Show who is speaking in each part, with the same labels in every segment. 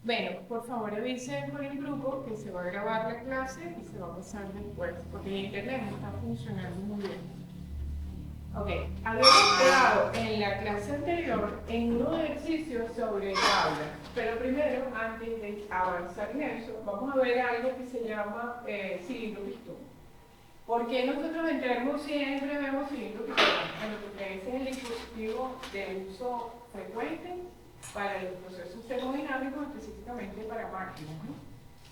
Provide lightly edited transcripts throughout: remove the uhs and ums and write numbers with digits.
Speaker 1: Bueno, por favor avisen por el grupo que se va a grabar la clase y se va a pasar después, porque el internet no está funcionando muy bien. Ok, habíamos quedado en la clase anterior en un ejercicio sobre tablas, pero primero, antes de avanzar en eso, vamos a ver algo que se llama cilindro pistón. ¿Por qué nosotros en Termo siempre vemos cilindro pistón? Bueno, porque ese es el dispositivo de uso frecuente para los procesos termodinámicos, específicamente para máquinas, ¿no?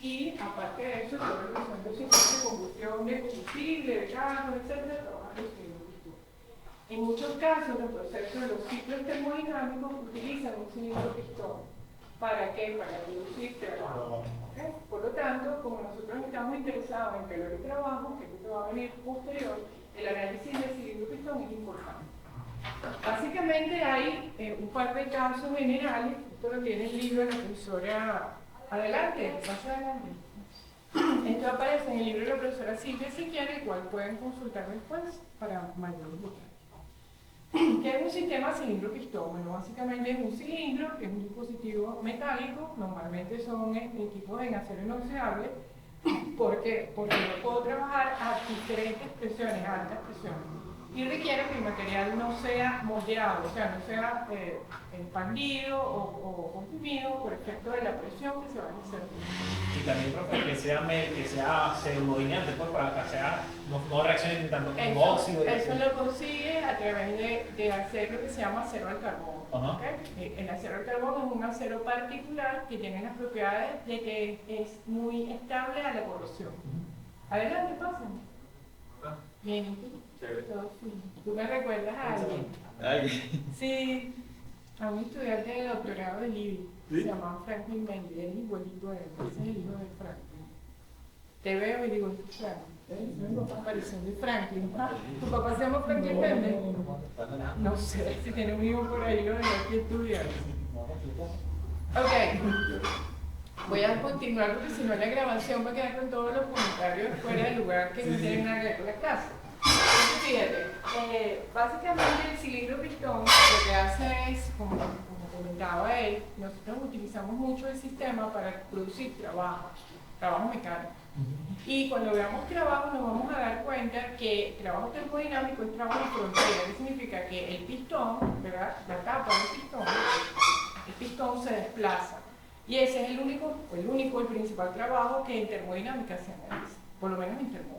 Speaker 1: Y aparte de eso, todo lo que son los sistemas de combustión de combustible, de carros, etcétera, trabajan los cilindros pistón. En muchos casos, los procesos de los ciclos termodinámicos utilizan un cilindro pistón. ¿Para qué? Para producir trabajo. ¿Okay? Por lo tanto, como nosotros estamos interesados en calor de trabajo, que esto va a venir posterior, el análisis del cilindro pistón es importante. Básicamente hay un par de casos generales. Esto lo tiene el libro de la profesora. Adelante, más adelante. Esto aparece en el libro de la profesora Silvia Siquiera, el cual pueden consultar después para mayor detalle. ¿Qué es un sistema cilindro-pistón? Bueno, básicamente es un cilindro, que es un dispositivo metálico, normalmente son equipos en acero inoxidable. ¿Por qué? Porque yo puedo trabajar a diferentes presiones, altas presiones, y requiere que el material no sea moldeado, o sea, no sea expandido o comprimido por efecto de la presión que se va a ejercer.
Speaker 2: Y también, profe, que sea pseudodineante, pues, para que sea, no reaccionen tanto con óxido.
Speaker 1: Eso lo consigue a través de hacer lo que se llama acero al carbón. ¿Okay? El acero al carbón es un acero particular que tiene las propiedades de que es muy estable a la corrosión. Adelante, pasen. Bien, ¿y tú? ¿Tú me recuerdas a alguien? Sí, a un estudiante de doctorado de Libby. ¿Sí? Se llamaba Franklin Mendy, es igualito a él, ese es el hijo de Franklin. Te veo y digo, ¿es Franklin? ¿Es la aparición de Franklin? ¿Tu papá se llama Franklin Mendy? No sé si tiene un hijo por ahí, lo dejé aquí estudiar. Ok. Voy a continuar porque si no la grabación va a quedar con todos los comentarios fuera de lugar que no tienen nada que ver con la clase. Entonces, fíjate, básicamente el cilindro pistón lo que hace es, como comentaba él, nosotros utilizamos mucho el sistema para producir trabajo mecánico. Y cuando veamos trabajo nos vamos a dar cuenta que trabajo termodinámico es trabajo de frontera. ¿Qué significa? Que el pistón, ¿verdad? La tapa del pistón, el pistón se desplaza. Y ese es el principal trabajo que en termodinámica se analiza, por lo menos en termodinámica.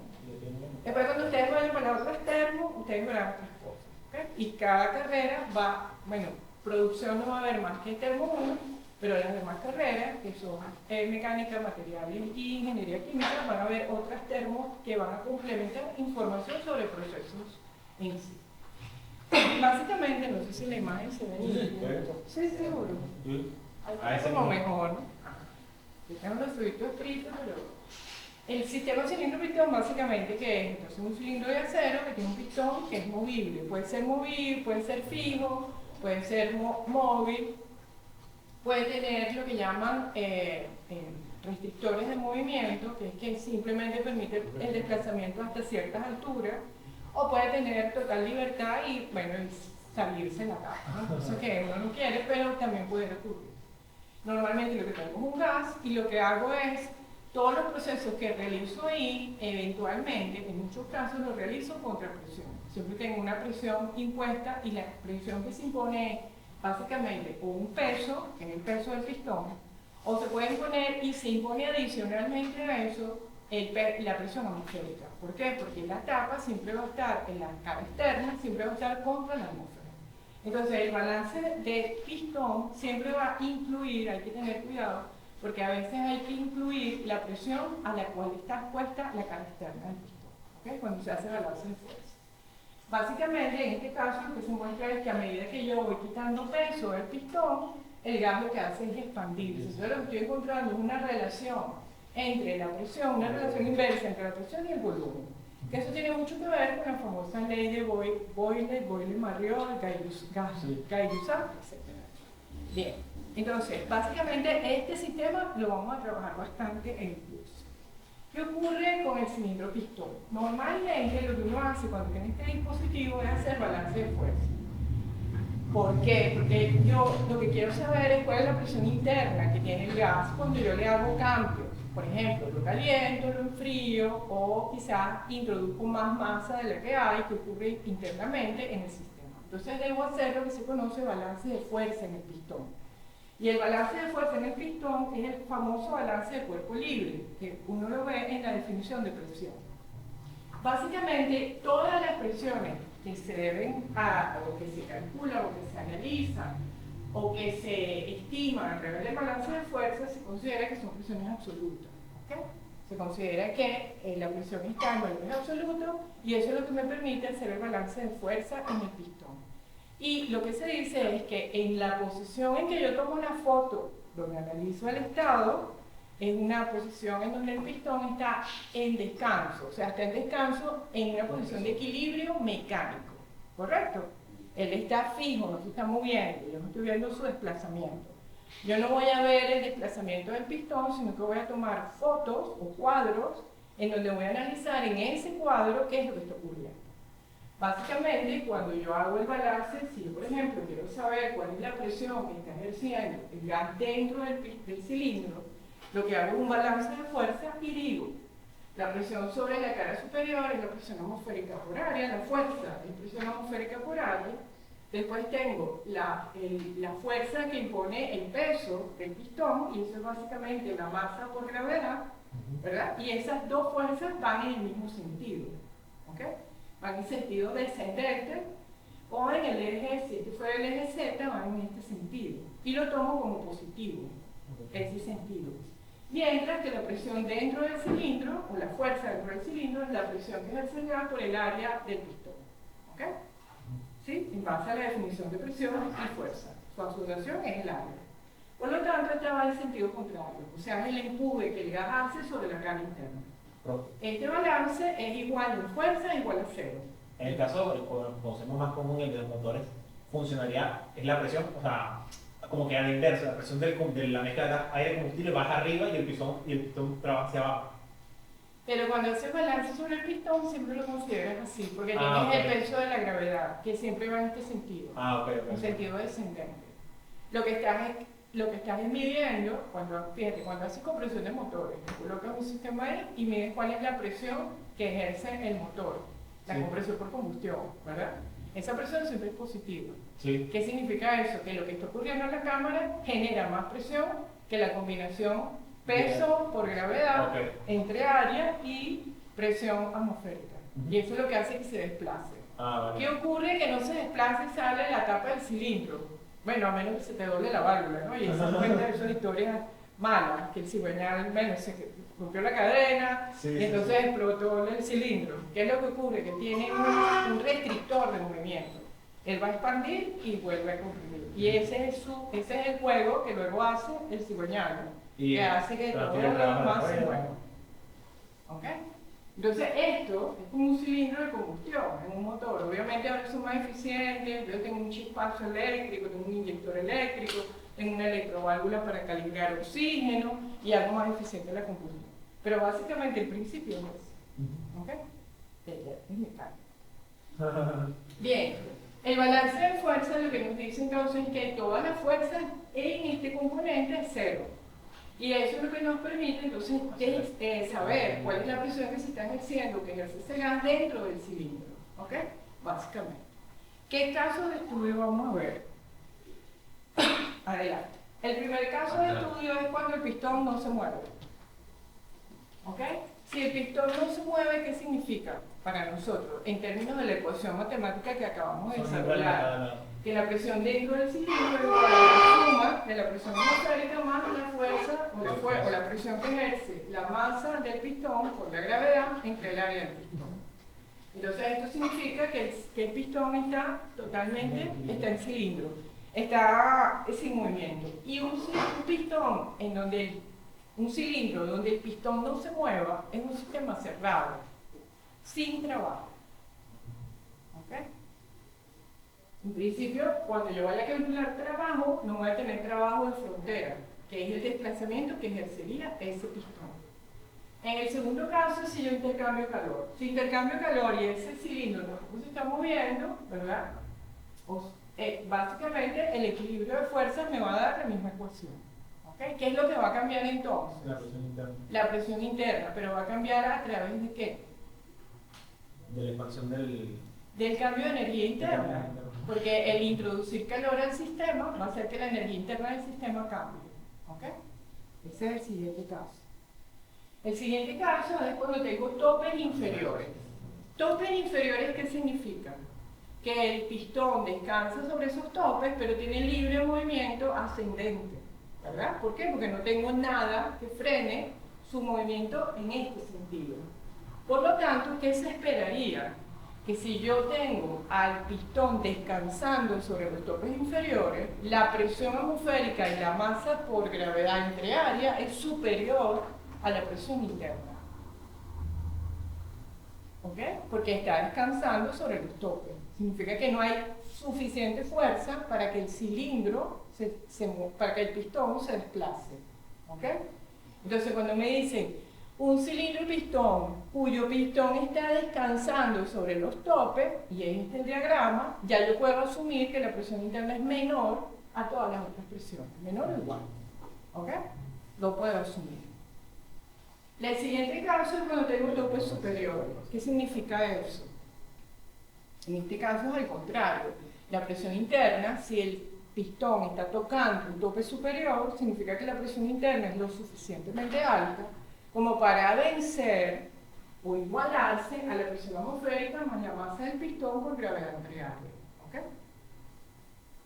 Speaker 1: Después cuando ustedes vayan para otros termos, ustedes verán otras cosas. ¿Okay? Y cada carrera va, bueno, producción no va a haber más que el termo 1, pero las demás carreras, que son mecánica, materiales y ingeniería química, van a haber otras termos que van a complementar información sobre procesos en sí. Básicamente, no sé si la imagen se ve bien. Sí, seguro. Es como mejor, ¿no? Yo tengo los subitos escritos, pero... El sistema cilindro-pistón básicamente que es entonces un cilindro de acero que tiene un pistón que es movible. Puede ser movible, puede ser fijo, puede ser móvil, puede tener lo que llaman restrictores de movimiento, que es que simplemente permite el desplazamiento hasta ciertas alturas, o puede tener total libertad y, bueno, salirse en la caja, ¿no? Cosa que uno no quiere, pero también puede ocurrir. Normalmente lo que tengo es un gas y lo que hago es todos los procesos que realizo ahí, eventualmente, en muchos casos los realizo contra presión. Siempre tengo una presión impuesta y la presión que se impone es básicamente o un peso, que es el peso del pistón, o se puede imponer y se impone adicionalmente a eso la presión atmosférica. ¿Por qué? Porque la tapa siempre va a estar, en la cara externa, siempre va a estar contra la atmósfera. Entonces el balance de pistón siempre va a incluir, hay que tener cuidado, porque a veces hay que incluir la presión a la cual está expuesta la cara externa del pistón, ¿okay? Cuando se hace balance de fuerza. Básicamente, en este caso, lo que se muestra es que a medida que yo voy quitando peso del pistón, el gas lo que hace es expandirse. Entonces, lo que estoy encontrando es una relación entre la presión, una relación inversa entre la presión y el volumen. Que eso tiene mucho que ver con la famosa ley de Boyle-Mariotte, Gay-Lussac, etc. Bien. Entonces, básicamente este sistema lo vamos a trabajar bastante en el curso. ¿Qué ocurre con el cilindro pistón? Normalmente lo que uno hace cuando tiene este dispositivo es hacer balance de fuerza. ¿Por qué? Porque yo lo que quiero saber es cuál es la presión interna que tiene el gas cuando yo le hago cambios. Por ejemplo, lo caliento, lo enfrío o quizás introduzco más masa de la que hay que ocurre internamente en el sistema. Entonces debo hacer lo que se conoce balance de fuerza en el pistón. Y el balance de fuerza en el pistón es el famoso balance de cuerpo libre, que uno lo ve en la definición de presión. Básicamente, todas las presiones que se deben o que se calculan, o que se analizan, o que se estiman a través del balance de fuerza, se considera que son presiones absolutas. ¿Okay? Se considera que la presión está en valores absolutos y eso es lo que me permite hacer el balance de fuerza en el pistón. Y lo que se dice es que en la posición en que yo tomo una foto, donde analizo el estado, es una posición en donde el pistón está en descanso, o sea, está en descanso en una posición de equilibrio mecánico, ¿correcto? Él está fijo, no se está moviendo, yo no estoy viendo su desplazamiento. Yo no voy a ver el desplazamiento del pistón, sino que voy a tomar fotos o cuadros en donde voy a analizar en ese cuadro qué es lo que está ocurriendo. Básicamente, cuando yo hago el balance, si yo, por ejemplo, quiero saber cuál es la presión que está ejerciendo el gas dentro del cilindro, lo que hago es un balance de fuerza y digo, la presión sobre la cara superior es la presión atmosférica por área, la fuerza es presión atmosférica por área, después tengo la fuerza que impone el peso del pistón, y eso es básicamente la masa por gravedad, ¿verdad? Y esas dos fuerzas van en el mismo sentido, ¿ok? Van en sentido descendente, o en el eje, si este fuera el eje Z, van en este sentido, y lo tomo como positivo, ese sentido. Mientras que la presión dentro del cilindro, o la fuerza dentro del cilindro, es la presión que ejerce el gas por el área del pistón. ¿Ok? ¿Sí? En base a la definición de presión y fuerza. Su asociación es el área. Por lo tanto, esta va en sentido contrario, o sea, es el empuje que el gas hace sobre la cara interna. Este balance es igual en fuerza igual a cero.
Speaker 2: En el caso, el conocemos más común, el de los motores, funcionaría, es la presión, o sea, como que a la inversa, la presión de la mezcla de aire-combustible baja arriba y el pistón trabaja hacia abajo.
Speaker 1: Pero cuando haces balance sobre el pistón, siempre lo consideras así, porque tienes
Speaker 2: okay.
Speaker 1: el peso de la gravedad, que siempre va en este sentido, en sentido descendente. Lo que estás es midiendo, fíjate, cuando haces compresión de motores, te colocas un sistema ahí y mides cuál es la presión que ejerce el motor, la compresión por combustión, ¿verdad? Esa presión siempre es positiva.
Speaker 2: Sí.
Speaker 1: ¿Qué significa eso? Que lo que está ocurriendo en la cámara genera más presión que la combinación peso por gravedad entre área y presión atmosférica. Y eso es lo que hace que se desplace.
Speaker 2: Vale.
Speaker 1: ¿Qué ocurre? Que no se desplace y sale de la tapa del cilindro. Bueno, a menos que se te doble la válvula, ¿no? Y esa cuenta de esas historias malas, que el cigüeñal, bueno, se rompió la cadena y entonces explotó el cilindro. ¿Qué es lo que ocurre? Que tiene un restrictor de movimiento. Él va a expandir y vuelve a comprimir. Y ese es el juego que luego hace el cigüeñal, que hace que todo lo demás se mueva. ¿Ok? Entonces esto es como un cilindro de combustión en un motor. Obviamente ahora son más eficientes, yo tengo un chispazo eléctrico, tengo un inyector eléctrico, tengo una electroválvula para calibrar oxígeno y hago más eficiente la combustión. Pero básicamente el principio es ese. ¿Ok? Es mecánico. Bien, el balance de fuerza lo que nos dice entonces es que todas las fuerzas en este componente es cero. Y eso es lo que nos permite entonces saber cuál es la presión que se está ejerciendo, que ejerce ese gas dentro del cilindro. ¿Ok? Básicamente. ¿Qué caso de estudio vamos a ver? Adelante. El primer caso de estudio es cuando el pistón no se mueve. ¿Ok? Si el pistón no se mueve, ¿qué significa para nosotros? En términos de la ecuación matemática que acabamos de desarrollar. Que la presión dentro del cilindro es igual a la suma de la presión atmosférica más la fuerza o la presión que ejerce la masa del pistón por la gravedad entre el área del pistón. Entonces esto significa que el pistón está en cilindro, está sin movimiento. Y un pistón un cilindro donde el pistón no se mueva es un sistema cerrado, sin trabajo. ¿Ok? En principio, cuando yo vaya a calcular trabajo, no voy a tener trabajo de frontera, que es el desplazamiento que ejercería ese pistón. En el segundo caso, si yo intercambio calor. Si intercambio calor y ese cilindro no se está moviendo, ¿verdad? básicamente el equilibrio de fuerzas me va a dar la misma ecuación. ¿Okay? ¿Qué es lo que va a cambiar entonces?
Speaker 2: La presión interna.
Speaker 1: La presión interna, pero va a cambiar a través de qué?
Speaker 2: De la expansión
Speaker 1: Del cambio de energía interna. Porque el introducir calor al sistema va a hacer que la energía interna del sistema cambie. ¿Okay? Ese es el siguiente caso. El siguiente caso es cuando tengo topes inferiores. Topes inferiores, ¿qué significa? Que el pistón descansa sobre esos topes, pero tiene libre movimiento ascendente. ¿Verdad? ¿Por qué? Porque no tengo nada que frene su movimiento en este sentido. Por lo tanto, ¿qué se esperaría? Que si yo tengo al pistón descansando sobre los topes inferiores, la presión atmosférica y la masa por gravedad entre área es superior a la presión interna. ¿Ok? Porque está descansando sobre los topes. Significa que no hay suficiente fuerza para que el cilindro, para que el pistón se desplace. ¿Ok? Entonces cuando me dicen un cilindro pistón cuyo pistón está descansando sobre los topes, y es este el diagrama, ya yo puedo asumir que la presión interna es menor a todas las otras presiones. Menor o igual. ¿Ok? Lo puedo asumir. El siguiente caso es cuando tengo topes superiores. ¿Qué significa eso? En este caso es al contrario. La presión interna, si el pistón está tocando un tope superior, significa que la presión interna es lo suficientemente alta como para vencer o igualarse a la presión atmosférica más la masa del pistón por gravedad entre área. ¿Okay?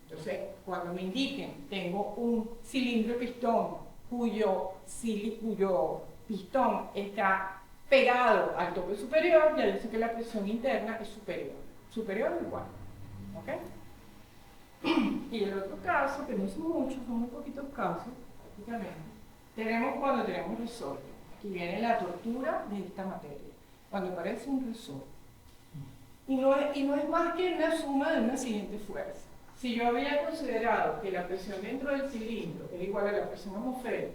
Speaker 1: Entonces, cuando me indiquen, tengo un cilindro pistón cuyo pistón está pegado al tope superior, ya dice que la presión interna es superior. Superior o igual. ¿Ok? Y el otro caso, que no son muchos, son muy poquitos casos, prácticamente, tenemos cuando tenemos resorte. Aquí viene la tortura de esta materia, cuando aparece un resorte. Y no es más que una suma de una siguiente fuerza. Si yo había considerado que la presión dentro del cilindro era igual a la presión atmosférica,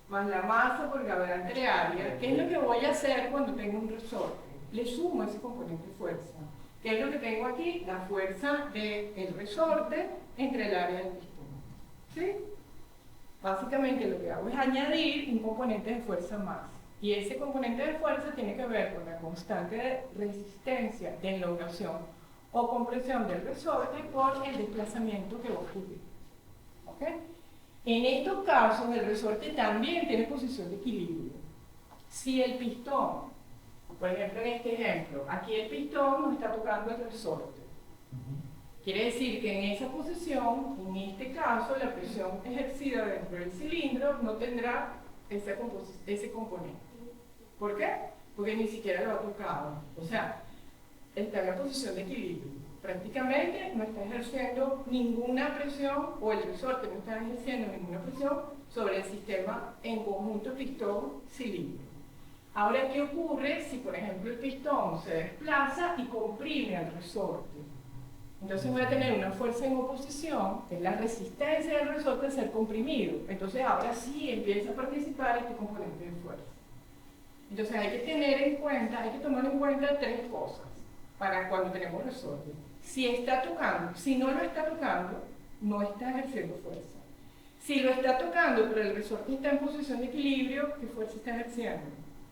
Speaker 1: más la masa por gravedad entre área, ¿qué es lo que voy a hacer cuando tengo un resorte? Le sumo ese componente fuerza. ¿Qué es lo que tengo aquí? La fuerza del resorte entre el área del pistón. ¿Sí? Básicamente lo que hago es añadir un componente de fuerza más. Y ese componente de fuerza tiene que ver con la constante de resistencia de elongación o compresión del resorte por el desplazamiento que va a ocurrir. ¿Ok? En estos casos, el resorte también tiene posición de equilibrio. Si el pistón, por ejemplo en este ejemplo, aquí el pistón no está tocando el resorte. Quiere decir que en esa posición, en este caso, la presión ejercida dentro del cilindro no tendrá ese componente. ¿Por qué? Porque ni siquiera lo ha tocado. O sea, está en la posición de equilibrio. Prácticamente no está ejerciendo ninguna presión, o el resorte no está ejerciendo ninguna presión sobre el sistema en conjunto pistón-cilindro. Ahora, ¿qué ocurre si, por ejemplo, el pistón se desplaza y comprime al resorte? Entonces voy a tener una fuerza en oposición, que es la resistencia del resorte a ser comprimido. Entonces ahora sí empieza a participar este componente de fuerza. Entonces hay que tomar en cuenta tres cosas para cuando tenemos resorte. Si está tocando, si no lo está tocando, no está ejerciendo fuerza. Si lo está tocando, pero el resorte está en posición de equilibrio, ¿qué fuerza está ejerciendo?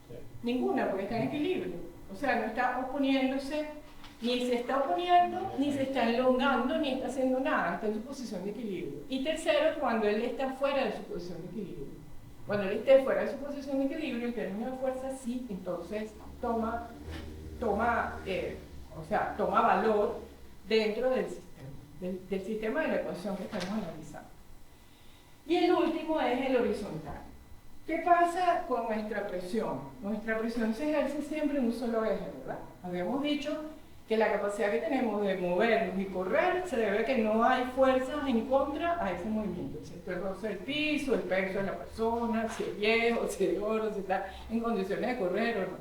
Speaker 1: Sí. Ninguna, porque está en equilibrio. O sea, no está oponiéndose, ni se está oponiendo, ni se está elongando, ni está haciendo nada, está en su posición de equilibrio. Y tercero, cuando él está fuera de su posición de equilibrio. Cuando él esté fuera de su posición de equilibrio, en términos de fuerza, sí, entonces toma valor dentro del sistema de la ecuación que estamos analizando. Y el último es el horizontal. ¿Qué pasa con nuestra presión? Nuestra presión se ejerce siempre en un solo eje, ¿verdad? Habíamos dicho que la capacidad que tenemos de movernos y correr se debe a que no hay fuerzas en contra a ese movimiento, excepto el roce del piso, el peso de la persona, si es viejo, si es gordo, si está en condiciones de correr o no,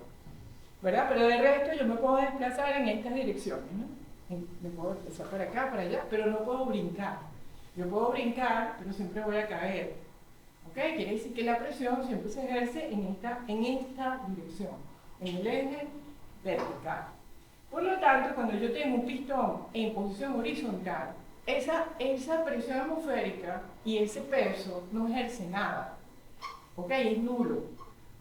Speaker 1: ¿verdad? Pero de resto yo me puedo desplazar en estas direcciones, ¿no? Me puedo desplazar para acá, para allá, pero no puedo brincar. Yo puedo brincar, pero siempre voy a caer. ¿Ok? Quiere decir que la presión siempre se ejerce en esta dirección, en el eje vertical. Por lo tanto, cuando yo tengo un pistón en posición horizontal, esa presión atmosférica y ese peso no ejerce nada, ¿ok? Es nulo.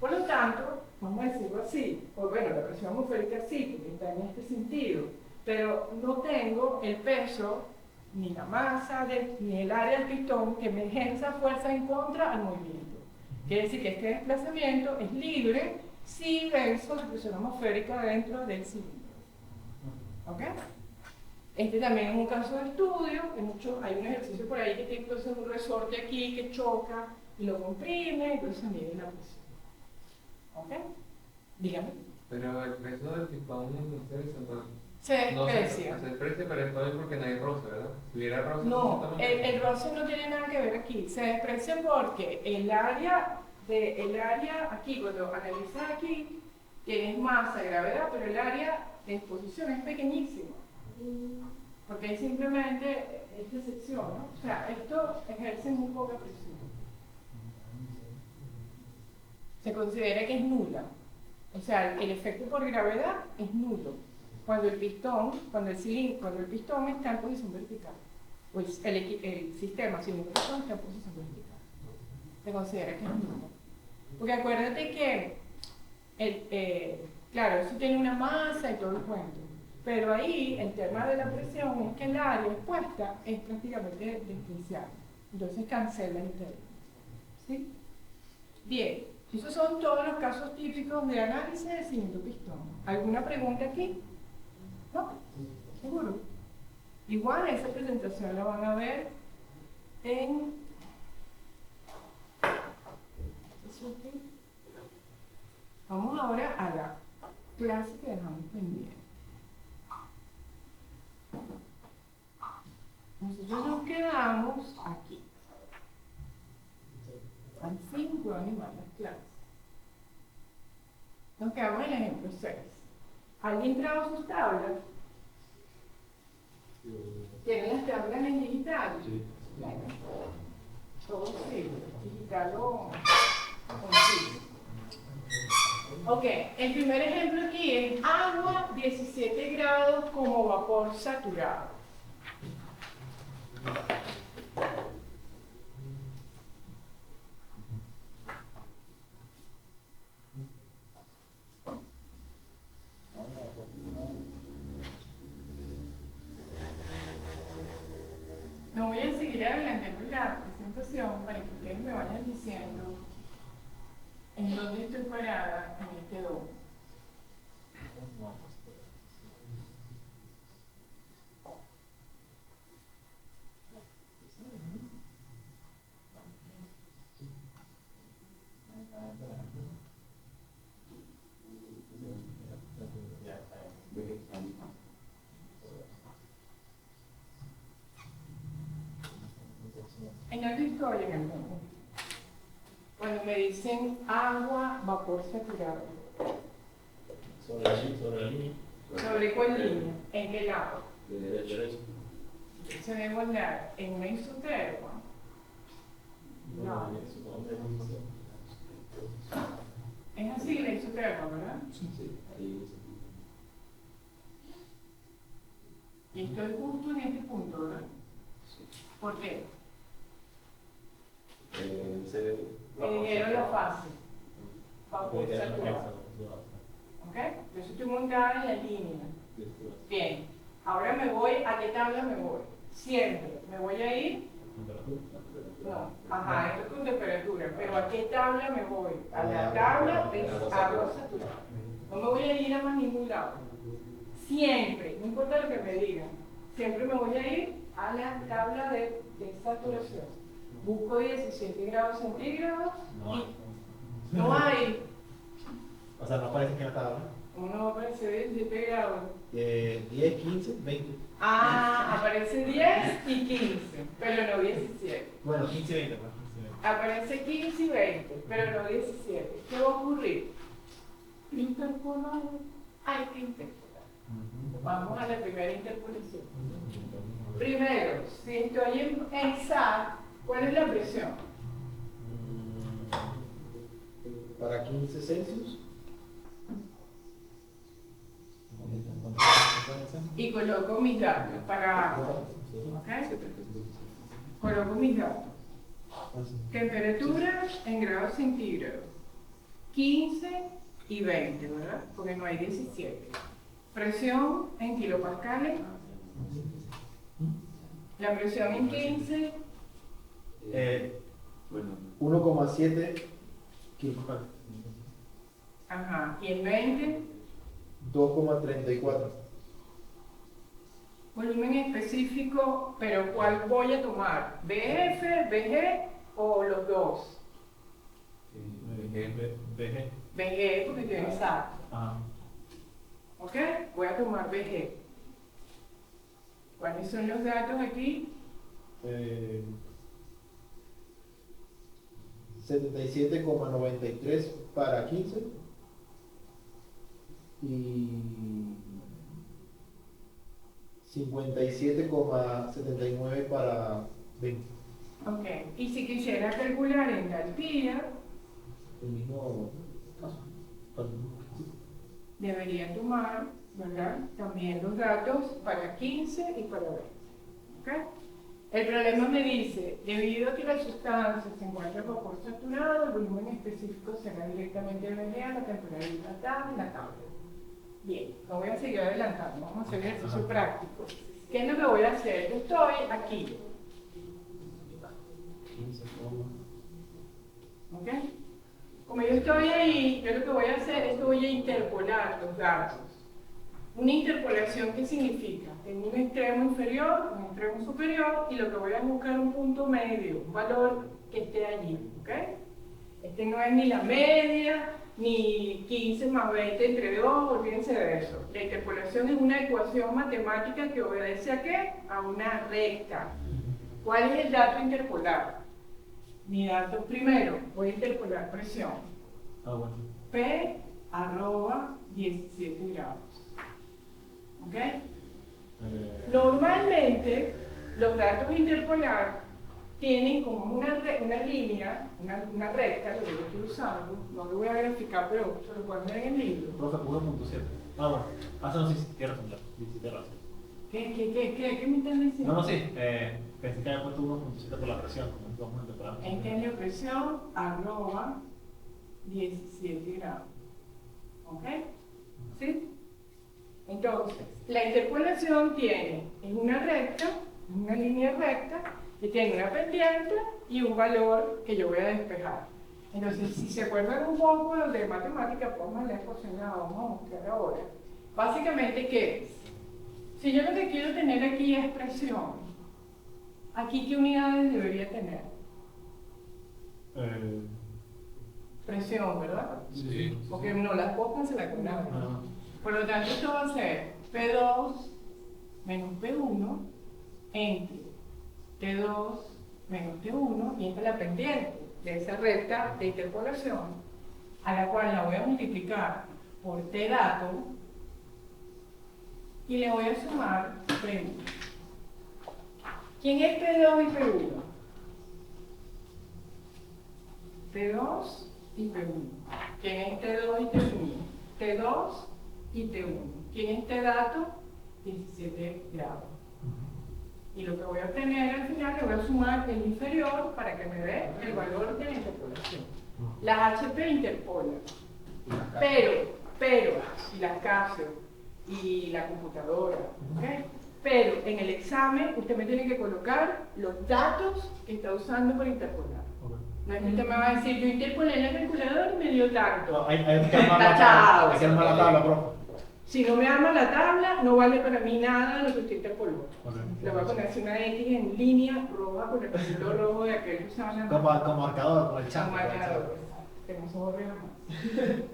Speaker 1: Por lo tanto, vamos a decirlo así, o bueno, la presión atmosférica sí, porque está en este sentido, pero no tengo el peso, ni la masa, ni el área del pistón que me ejerza fuerza en contra al movimiento. Quiere decir que este desplazamiento es libre si venzo la presión atmosférica dentro del cilindro. ¿Ok? Este también es un caso de estudio, hay un ejercicio por ahí que tiene entonces un resorte aquí que choca y lo comprime, entonces mide la presión. ¿Ok? Dígame.
Speaker 3: Pero el peso del pistón
Speaker 1: Se
Speaker 3: no
Speaker 1: desprecia.
Speaker 3: se desprecia, pero esto es porque no hay roce, ¿verdad? Si hubiera roce,
Speaker 1: No, el roce no tiene nada que ver aquí. Se desprecia porque el área aquí, cuando analizas aquí, tienes masa, gravedad, pero el área de exposición es pequeñísima. Porque es simplemente esta sección, ¿no? O sea, esto ejerce muy poca presión. Se considera que es nula. O sea, el efecto por gravedad es nulo. Cuando el pistón está en posición vertical. Pues el sistema cilindro-pistón está en posición vertical. Se considera que es nulo. Porque acuérdate que, claro, eso tiene una masa y todo el cuento. Pero ahí el tema de la presión es que el área expuesta es prácticamente despreciable. Entonces cancela el término. ¿Sí? Bien, esos son todos los casos típicos de análisis de cilindro-pistón. ¿Alguna pregunta aquí? ¿No? ¿Seguro? Igual esa presentación la van a ver en... Vamos ahora a la clase que dejamos pendiente. Nosotros nos quedamos aquí. Al fin puedo animar las clases. Nos quedamos en el ejemplo 6. ¿Alguien trajo sus tablas? ¿Tienen las tablas en digital?
Speaker 3: Sí.
Speaker 1: Bueno, todo sí, digital o consigo. Ok, el primer ejemplo aquí es agua 17 grados como vapor saturado. No voy a seguir adelante con la presentación para que ustedes me vayan diciendo en dónde estoy parada en este domo. En dónde estoy en el domo. Cuando me dicen agua, vapor saturado.
Speaker 4: Sobre la línea.
Speaker 1: ¿Sobre cuál línea? ¿En qué lado?
Speaker 4: De derecha a derecha.
Speaker 1: Se debe guardar en una isoterma. No. Es así la isoterma, ¿verdad?
Speaker 4: Sí, ahí
Speaker 1: Y estoy justo en este punto, ¿verdad? ¿Por qué? Me dijeron la fase. Vapor saturado. ¿Ok? Yo estoy montada en la línea. Bien. Ahora me voy, ¿a qué tabla me voy? Siempre. ¿Me voy a ir? No. Ajá, esto es con temperatura. Pero ¿a qué tabla me voy? A la tabla de agua saturada. No me voy a ir a más ningún lado. Siempre, no importa lo que me digan. Siempre me voy a ir a la tabla de saturación. Busco 17 grados centígrados y no hay.
Speaker 2: O sea, no aparece que en la tabla.
Speaker 1: ¿Cómo no va a aparecer 17 grados?
Speaker 2: 10, 15, 20.
Speaker 1: Ah, aparece 10 y 15, pero no 17.
Speaker 2: Bueno, 15 y 20, pues.
Speaker 1: Aparece 15 y 20, pero no 17. ¿Qué va a ocurrir? Interpolar. Hay que interpolar. Vamos a la primera interpolación. Primero, si estoy en SAT, ¿cuál es la presión?
Speaker 4: Para 15 Celsius.
Speaker 1: Y coloco mis datos para agua. ¿Ok? Coloco mis datos. Temperatura en grados centígrados. 15 y 20, ¿verdad? Porque no hay 17. Presión en kilopascales. La presión en 15.
Speaker 4: 1,7 kilopascales.
Speaker 1: Ajá. Y en 20.
Speaker 4: 2,34.
Speaker 1: Volumen específico, pero ¿cuál voy a tomar? ¿BF, BG o los dos? BG porque tiene SAT. ¿Ok? Voy a tomar BG. ¿Cuáles son los datos aquí?
Speaker 4: 77,93 para 15 y 57,79 para 20.
Speaker 1: Ok. Y si quisiera calcular entalpía,
Speaker 4: El mismo caso.
Speaker 1: debería tomar, ¿verdad? También los datos para 15 y para 20. ¿Ok? El problema me dice, debido a que la sustancia se encuentra en vapor saturado, el volumen específico será directamente el BG, la temperatura tal, la tabla. Bien, no voy a seguir adelantando, vamos a hacer ejercicio práctico. ¿Qué es lo que voy a hacer? Yo estoy aquí.
Speaker 4: 15,
Speaker 1: ¿Ok? Como yo estoy ahí, yo lo que voy a hacer es que voy a interpolar los datos. Una interpolación, ¿qué significa? Tengo un extremo inferior, un extremo superior, y lo que voy a buscar es un punto medio, un valor que esté allí. ¿Ok? Este no es ni la media, ni 15 más 20 entre 2, olvídense de eso. La interpolación es una ecuación matemática que obedece ¿a qué? A una recta. ¿Cuál es el dato a interpolar? Mi dato primero, voy a interpolar presión.
Speaker 2: Bueno.
Speaker 1: P arroba 17 grados. ¿Ok? Normalmente, los datos a interpolar tienen como una línea, una recta, lo que yo estoy usando, no lo voy a graficar, pero se lo pueden ver en el libro.
Speaker 2: Profe, 1.7. Bueno. No, sí, tienes razón. Tienes razón.
Speaker 1: ¿Qué me están diciendo?
Speaker 2: No, sí. Pensé que había puesto 1.7 por la presión, como vamos a interpolar.
Speaker 1: Entender presión arroba 17 grados. ¿Ok? ¿Sí? Entonces, la interpolación tiene en una recta, una línea recta, que tiene una pendiente y un valor que yo voy a despejar. Entonces, si se acuerdan un poco de matemática, pónganle ecuación, la vamos a mostrar ahora. Básicamente, ¿qué es? Si yo lo que quiero tener aquí es presión, ¿aquí qué unidades debería tener? Presión, ¿verdad?
Speaker 3: Sí.
Speaker 1: Porque no las pongan se la colan. Por lo tanto, esto va a ser P2 menos P1 entre T2 menos T1 y entre la pendiente de esa recta de interpolación, a la cual la voy a multiplicar por T dato y le voy a sumar P1. ¿Quién es P2 y P1? P2 y P1. ¿Quién es T2 y T1? T2 y T1. ¿Quién es T dato? 17 grados. Y lo que voy a obtener al final le voy a sumar el inferior para que me dé el valor de la interpolación. Las HP interpolan. Pero, y las Casio y la computadora, ¿ok? Pero en el examen usted me tiene que colocar los datos que está usando para interpolar. No es que usted me va a decir, yo interpolé en la calculadora y me dio tanto.
Speaker 4: Hay que armar la tabla. Hay que armar la tabla, profe.
Speaker 1: Si no me arma la tabla, no vale para mí nada de lo que usted interpoló. Le voy a poner así una X en línea roja con el pasito rojo de aquel que usaban la
Speaker 4: Con marcador, con el chat.
Speaker 1: Con marcador. Que no se borre más.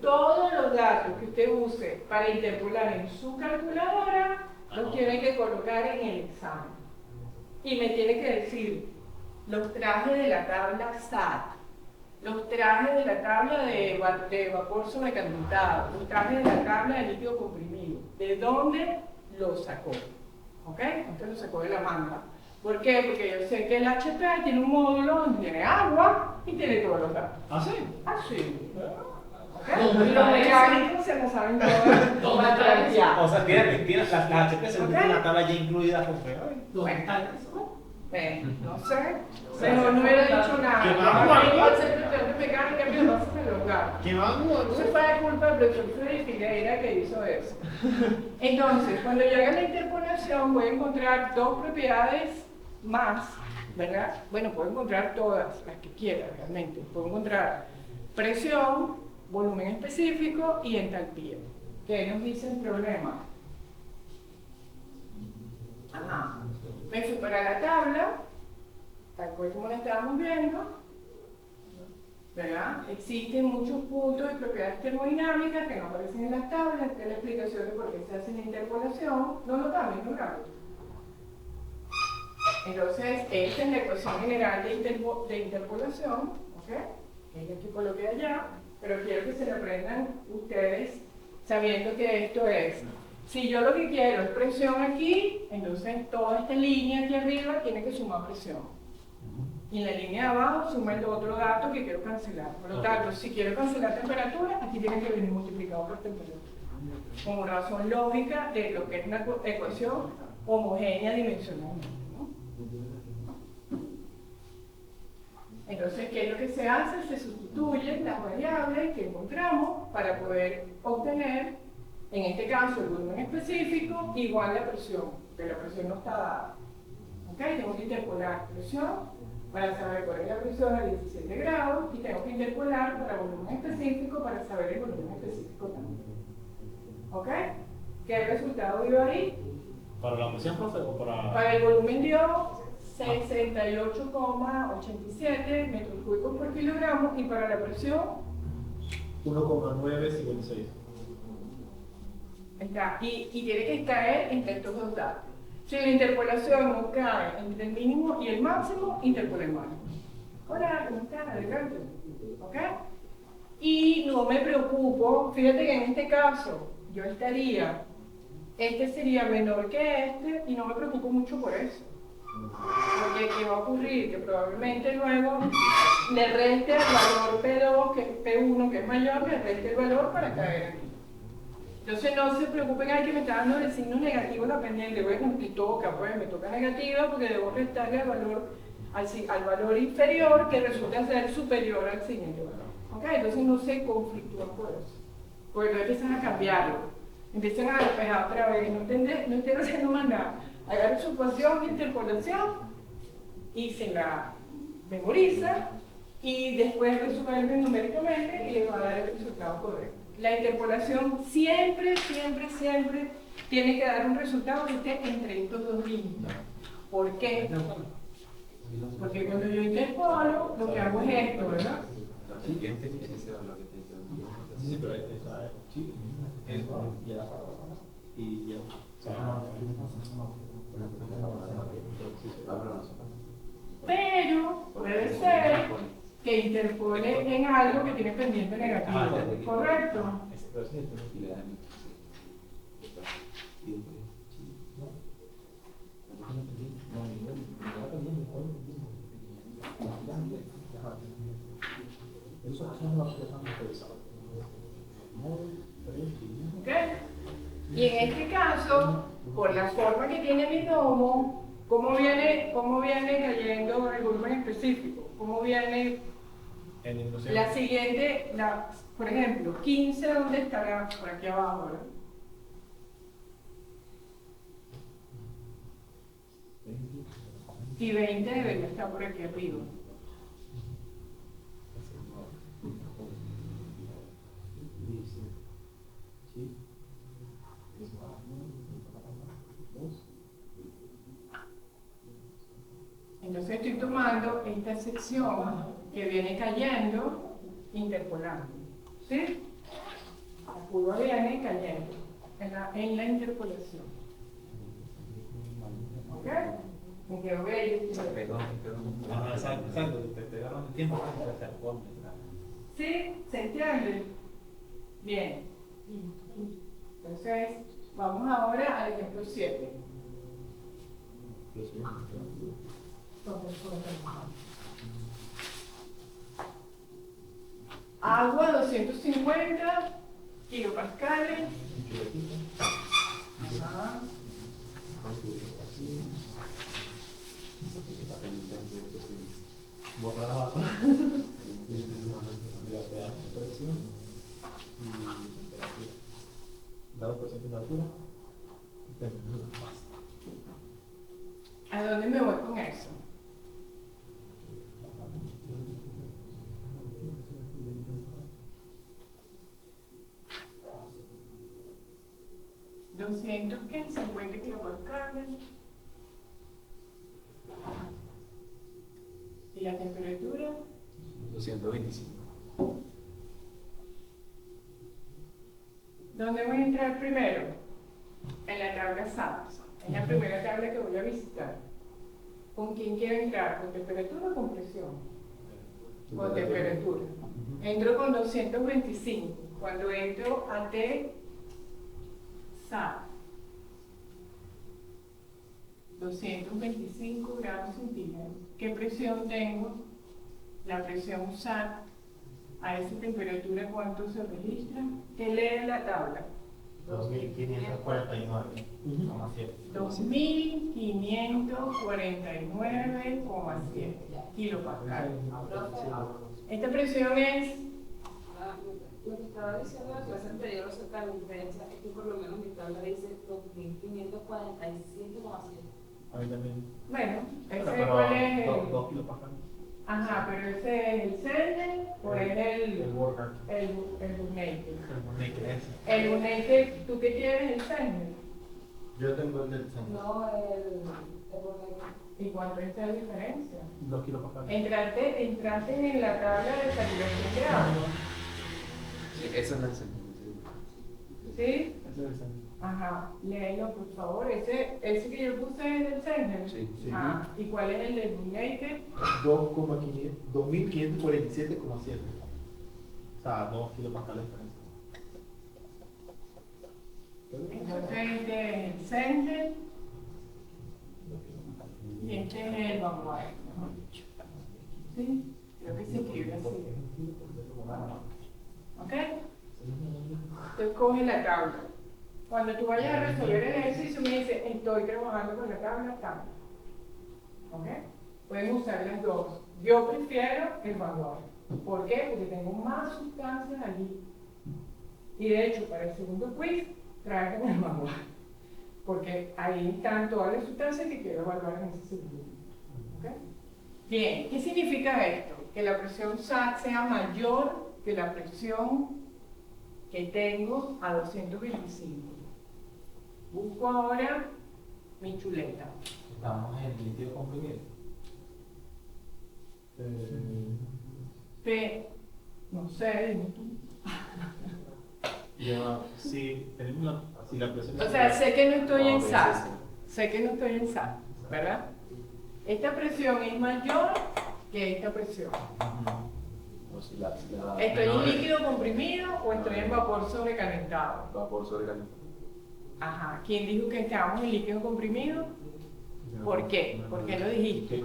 Speaker 1: Todos los datos que usted use para interpolar en su calculadora, los tiene que colocar en el examen. Y me tiene que decir los trajes de la tabla SAT, los trajes de la tabla de vapor sobrecalentado, los trajes de la tabla de líquido comprimido. ¿De dónde lo sacó? ¿Ok? Entonces lo sacó de la manga. ¿Por qué? Porque yo sé que el HP tiene un módulo donde tiene agua y tiene todos los datos.
Speaker 4: ¿Ah, sí?
Speaker 1: Así. ¿Ok? Los mecánicos se lo saben todo material.
Speaker 2: O sea, tienes las HP se tienen una tabla ya incluida con que, ay,
Speaker 4: ¿Dónde está eso?
Speaker 1: No sé, pero no hubiera dicho nada.
Speaker 4: ¿Qué
Speaker 1: Yo
Speaker 4: vamos?
Speaker 1: iba a ser profesor de mecánica, pero no se me logra.
Speaker 4: ¿Qué va?
Speaker 1: Eso fue de culpa del profesor Freddy Figueira que hizo eso. Entonces, cuando yo haga la interpolación, voy a encontrar dos propiedades más, ¿verdad? Bueno, puedo encontrar todas las que quiera realmente. Puedo encontrar presión, volumen específico y entalpía. ¿Qué nos dice el problema? Ajá. Me fui para la tabla, tal cual como la estábamos viendo, ¿verdad? Existen muchos puntos de propiedades termodinámicas que no aparecen en las tablas, que es la explicación de por qué se hace la interpolación. No lo cambies, no lo cambies. Entonces, esta es la ecuación general de interpolación, ¿ok? Que es la que coloqué allá, pero quiero que se la aprendan ustedes sabiendo que esto es. Si yo lo que quiero es presión aquí, entonces toda esta línea aquí arriba tiene que sumar presión. Y en la línea de abajo suma el otro dato que quiero cancelar. Por lo tanto, si quiero cancelar temperatura, aquí tiene que venir multiplicado por temperatura. Como razón lógica de lo que es una ecuación homogénea dimensionalmente, ¿no? Entonces, ¿qué es lo que se hace? Se sustituyen las variables que encontramos para poder obtener, en este caso, el volumen específico igual la presión, porque la presión no está dada. ¿Ok? Tengo que interpolar presión para saber cuál es la presión a 17 grados y tengo que interpolar para volumen específico para saber el volumen específico también. ¿Ok? ¿Qué resultado dio ahí?
Speaker 2: ¿Para la presión, profe, o para...?
Speaker 1: Para el volumen dio 68,87 metros cúbicos por kilogramo y para la presión
Speaker 4: 1,956.
Speaker 1: está. Y tiene que caer entre estos dos datos. Si la interpolación no cae entre el mínimo y el máximo, interpolemos. Hola, ¿cómo están? Adelante. ¿Ok? Y no me preocupo, fíjate que en este caso yo estaría, este sería menor que este y no me preocupo mucho por eso. Porque ¿qué va a ocurrir? Que probablemente luego le reste el valor P2, que es P1, que es mayor, le reste el valor para caer aquí. Entonces no se preocupen, ay, que me está dando el signo negativo la pendiente. Bueno, me toca, pues me toca negativa porque debo restarle al valor inferior que resulta ser superior al siguiente valor. ¿Ok? Entonces no se conflictúan por eso. Porque no empiezan a cambiarlo. Empiezan a despejar otra vez. No estén haciendo más nada. Agarren su ecuación de interpolación y se la memoriza y después resuelven numéricamente y les va a dar el resultado correcto. La interpolación siempre tiene que dar un resultado que esté entre estos dos límites. ¿Por qué? Porque cuando yo interpolo, lo que hago es esto, ¿verdad?
Speaker 4: Sí, pero esa sí, y ya.
Speaker 1: Pero puede ser que interpole en algo que tiene pendiente negativo, ¿correcto? ¿Ok? Y en este caso, por la forma que tiene mi domo, ¿cómo viene cayendo el volumen específico? ¿Cómo viene
Speaker 2: En inducción.
Speaker 1: la siguiente, por ejemplo, 15, ¿dónde estará? Por aquí abajo, ¿verdad? Y 20 debería estar por aquí arriba. Entonces estoy tomando esta sección que viene cayendo, interpolando. ¿Sí? La curva viene cayendo en la interpolación. ¿Ok? Me quedo bello.
Speaker 2: Ajá, exacto, te agarran el tiempo para hacer
Speaker 1: ¿Sí? ¿Se entiende? Bien. Entonces, vamos ahora al ejemplo 7. Agua 250 kilopascales. Ajá.
Speaker 4: Borrar abajo. Dado por temperatura.
Speaker 1: ¿A dónde me voy con eso? ¿250 kilopascales? ¿Y la temperatura?
Speaker 4: 225.
Speaker 1: ¿Dónde voy a entrar primero? En la tabla SAT. Es la primera tabla que voy a visitar. ¿Con quién quiero entrar? ¿Con temperatura o con presión? Con temperatura. Entro con 225. Cuando entro a T SAT, 225 grados centígrados. ¿Qué presión tengo? La presión SAT. A esa temperatura, ¿cuánto se registra? ¿Qué lee la tabla?
Speaker 2: 2549,7.
Speaker 1: 2549,7 kilopascales. Esta presión es,
Speaker 5: Lo que estaba diciendo la clase anterior acerca de la diferencia es que por lo menos mi tabla dice 2547,7.
Speaker 4: A mí también.
Speaker 1: bueno, ese
Speaker 4: Pero
Speaker 1: cuál es el,
Speaker 4: 2 kilopascales.
Speaker 1: ajá, pero ese es el Sender o es
Speaker 4: El
Speaker 1: el
Speaker 4: worker.
Speaker 1: Bunnaker.
Speaker 4: El naked es.
Speaker 1: El Bunnaker, ¿tú qué quieres el Sender?
Speaker 4: Yo tengo el del centro.
Speaker 5: No, el
Speaker 1: ¿Y cuánto es la diferencia?
Speaker 4: 2 kilopascales.
Speaker 1: Entraste en la tabla de saturación de agua,
Speaker 3: Sí, eso es el centro.
Speaker 1: ¿sí?
Speaker 4: Ese es el centro.
Speaker 1: Ajá, léelo por favor. Ese que yo puse es del Sender.
Speaker 3: Sí.
Speaker 4: Sí.
Speaker 1: Ah, ¿y cuál es el del Bunnaker?
Speaker 4: 2547,7. O sea, 2 kilopascales de diferencia.
Speaker 1: Entonces este es el Sender y este es el Vanguard, mejor dicho. ¿Sí? Creo que se escribe así. ¿Ok? Entonces coge la tabla. Cuando tú vayas a resolver el ejercicio me dice, estoy trabajando con la tabla. ¿Ok? Pueden usar las dos. Yo prefiero el Vanguard. ¿Por qué? Porque tengo más sustancias allí. Y de hecho, para el segundo quiz, traigan el Vanguard. Porque ahí están todas las sustancias que quiero evaluar en ese segundo. ¿Ok? Bien, ¿qué significa esto? Que la presión SAT sea mayor que la presión que tengo a 225. Busco ahora mi chuleta.
Speaker 2: Estamos en líquido comprimido.
Speaker 1: No sé, dime tú.
Speaker 4: Ya, sí, tenemos la presión.
Speaker 1: O sea, sé que no estoy en
Speaker 3: No,
Speaker 1: SAT.
Speaker 3: veces.
Speaker 1: Sé que no estoy en SAT, ¿verdad? Esta presión es mayor que esta presión. ¿Estoy en líquido comprimido o estoy en vapor sobrecalentado?
Speaker 3: Vapor sobrecalentado.
Speaker 1: Ajá. ¿Quién dijo que estábamos en líquido comprimido? ¿Por qué? ¿Por qué lo dijiste?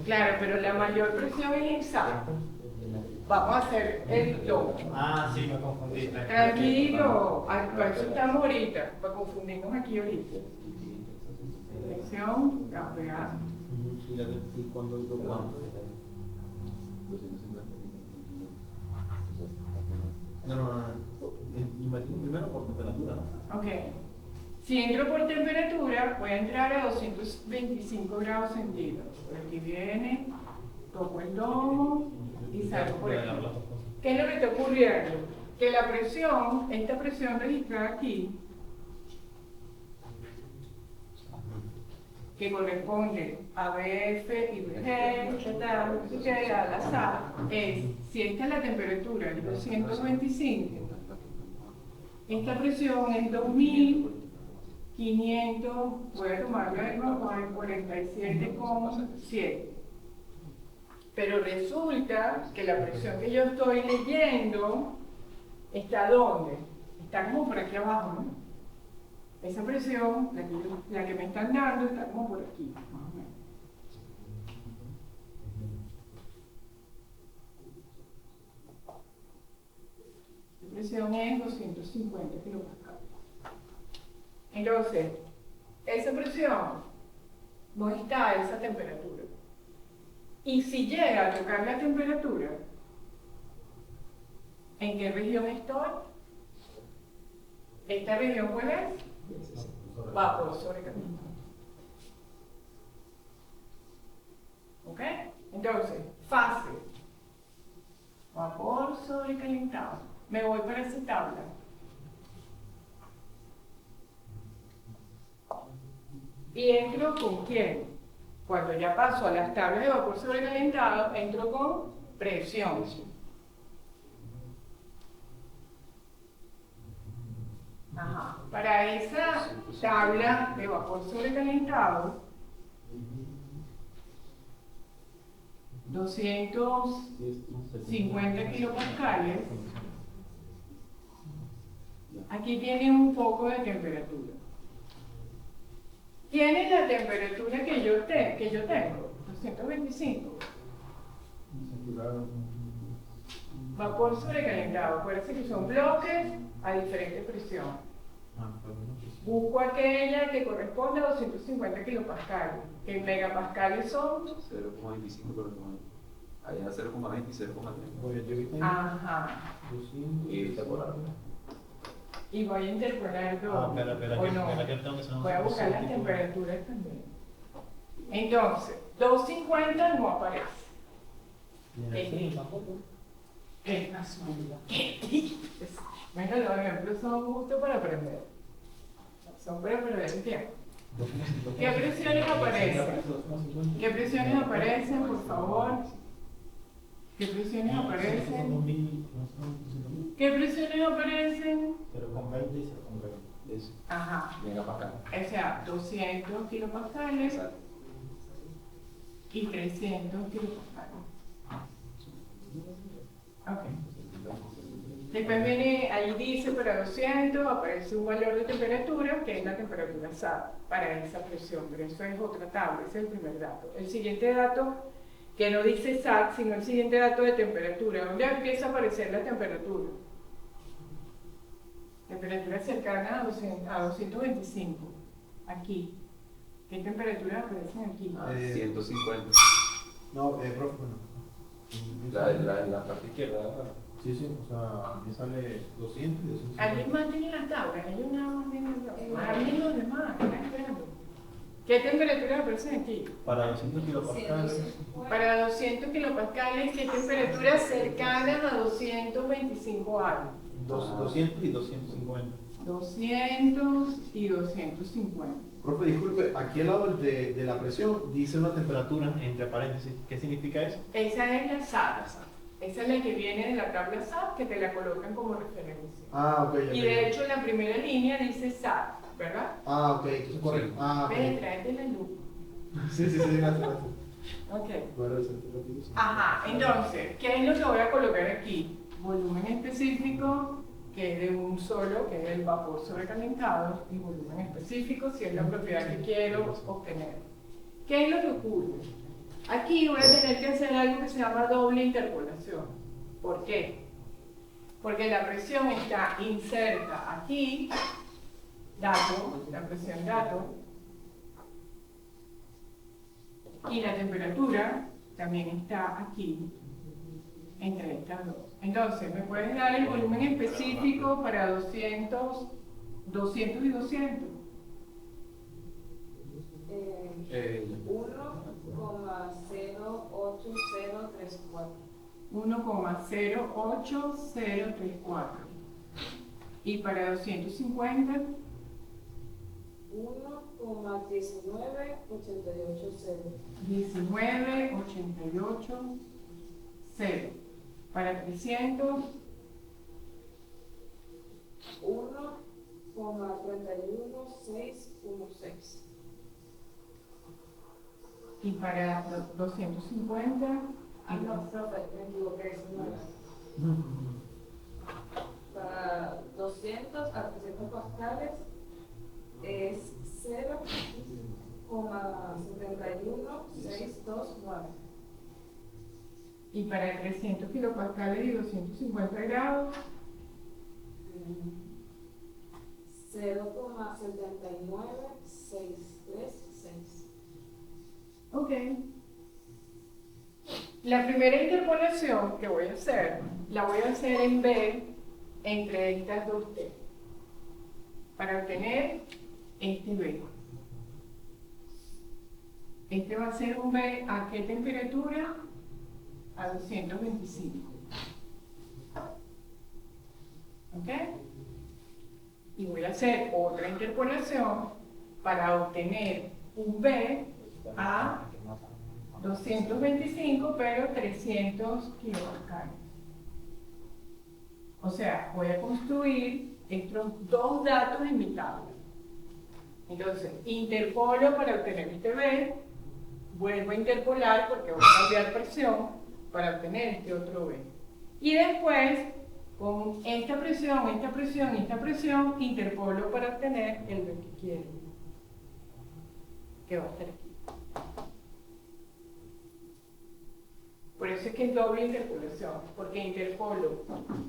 Speaker 1: Claro, pero la mayor presión es en SAT. Vamos a hacer el doble.
Speaker 2: Ah, sí, me confundí.
Speaker 1: Tranquilo, para eso estamos ahorita, para confundirnos aquí ahorita. Presión, campeonato.
Speaker 4: Cuando No. Imagino primero por temperatura, ¿no?
Speaker 1: Ok. Si entro por temperatura, voy a entrar a 225 grados centígrados. Por aquí viene, toco el domo y salgo por aquí. ¿Qué es lo que está ocurriendo? Que la presión, esta presión registrada aquí, que corresponde a BF y BG, a la SAT, es, si esta es la temperatura, el 225, esta presión es 2500, voy a tomarlo de nuevo, 47,7. Pero resulta que la presión que yo estoy leyendo está ¿dónde? Está como por aquí abajo, ¿no? Esa presión, la que me están dando, está como por aquí, más o menos. presión es 250 kilopascales. Entonces, esa presión no está a esa temperatura. Y si llega a tocar la temperatura, ¿en qué región estoy? ¿Esta región cuál es? Vapor sobrecalentado. ¿Ok? Entonces, fase. Vapor sobrecalentado. Me voy para esa tabla. ¿Y entro con quién? Cuando ya paso a las tablas de vapor sobrecalentado, entro con presión. Ajá. Para esa tabla de vapor sobrecalentado, 250 kilopascales, aquí tiene un poco de temperatura. ¿Tiene la temperatura que yo tengo? 225. Vapor sobrecalentado. Acuérdense que son bloques a diferente presión. Busco aquella que corresponde a 250 kilopascales. Que en megapascales son
Speaker 3: 0,25 corresponde. Allá 0,20 y 0,30.
Speaker 1: Ajá.
Speaker 3: Y está por ahí.
Speaker 1: Y voy a interpolar dos.
Speaker 2: Espera,
Speaker 1: ¿O no? Voy a buscar las temperaturas también. Entonces, 250 no aparece. Qué casualidad. ¿Qué dices? Bueno, los ejemplos son justo para aprender. Son para perder el tiempo. ¿Qué presiones aparecen? ¿Qué presiones aparecen, por favor? ¿Qué presiones aparecen? ¿Qué presiones aparecen?
Speaker 4: 0,20 y 0,20.
Speaker 3: Eso.
Speaker 1: Ajá.
Speaker 3: Venga para acá.
Speaker 1: O sea, 200 kilopascales
Speaker 3: Exacto.
Speaker 1: y 300 kilopascales. Ok. Después viene, ahí dice para 200, aparece un valor de temperatura, que es la temperatura SAT para esa presión, pero eso es otra tabla, ese es el primer dato. El siguiente dato, que no dice SAT, sino el siguiente dato de temperatura. ¿Dónde empieza a aparecer la temperatura? Temperatura cercana a 225. Aquí. ¿Qué temperaturas aparecen aquí?
Speaker 3: 150.
Speaker 4: No, profe, bueno.
Speaker 3: La parte izquierda.
Speaker 4: Sí, o sea, a mí sale 200 y 250.
Speaker 1: ¿Alguien más tiene las tablas? Ellos nada más tienen las tablas. ¿Alguien los demás? ¿Están esperando? ¿Qué temperaturas aparecen aquí?
Speaker 4: Para 200 kilopascales.
Speaker 1: Para 200 kilopascales, ¿qué temperaturas cercanas a 225 hay?
Speaker 4: 200 y 250.
Speaker 1: 200 y 250.
Speaker 4: Profe, disculpe, aquí al lado de la presión dice una temperatura entre paréntesis. ¿Qué significa eso?
Speaker 1: Esa es la SAT. Esa es la que viene de la tabla SAT, que te la colocan como referencia.
Speaker 4: Ah, ok.
Speaker 1: Y de hecho en la primera línea dice SAT, ¿verdad?
Speaker 4: Ah, ok, entonces correcto. Ah,
Speaker 1: Ven,
Speaker 4: ok.
Speaker 1: tráete la luz.
Speaker 4: Sí, gracias.
Speaker 1: Ok.
Speaker 4: Bueno, eso es rápido.
Speaker 1: Ajá, entonces, ¿qué es lo que voy a colocar aquí? Volumen específico, que es de un solo, que es el vapor sobrecalentado, y volumen específico, si es la propiedad que quiero obtener. ¿Qué es lo que ocurre? Aquí voy a tener que hacer algo que se llama doble interpolación. ¿Por qué? Porque la presión está inserta aquí, dato, la presión dato, y la temperatura también está aquí, entre estas dos. Entonces, ¿me puedes dar el volumen específico para 200 y 200?
Speaker 5: 1,08034.
Speaker 1: 1,08034. Y para 250,
Speaker 5: 1,19880.
Speaker 1: 19,880. Para 300,
Speaker 5: 1,31616.
Speaker 1: y para 250,
Speaker 5: Ah, no, profe, me equivoqué, eso no era. Para 200 a 300 pascales es 0,71629.
Speaker 1: y para 300 kilopascales y 250 grados,
Speaker 5: 0,79636.
Speaker 1: Ok. La primera interpolación que voy a hacer, la voy a hacer en B entre estas dos T, para obtener este B. Este va a ser un B ¿a qué temperatura? A 225. ¿Ok? Y voy a hacer otra interpolación para obtener un B a 225, pero 300 kilopascales. O sea, voy a construir estos dos datos en mi tabla. Entonces, interpolo para obtener este B, vuelvo a interpolar porque voy a cambiar presión para obtener este otro B. Y después, con esta presión, esta presión y esta presión, interpolo para obtener el B que quiero, que va a estar aquí. Por eso es que es doble interpolación, porque interpolo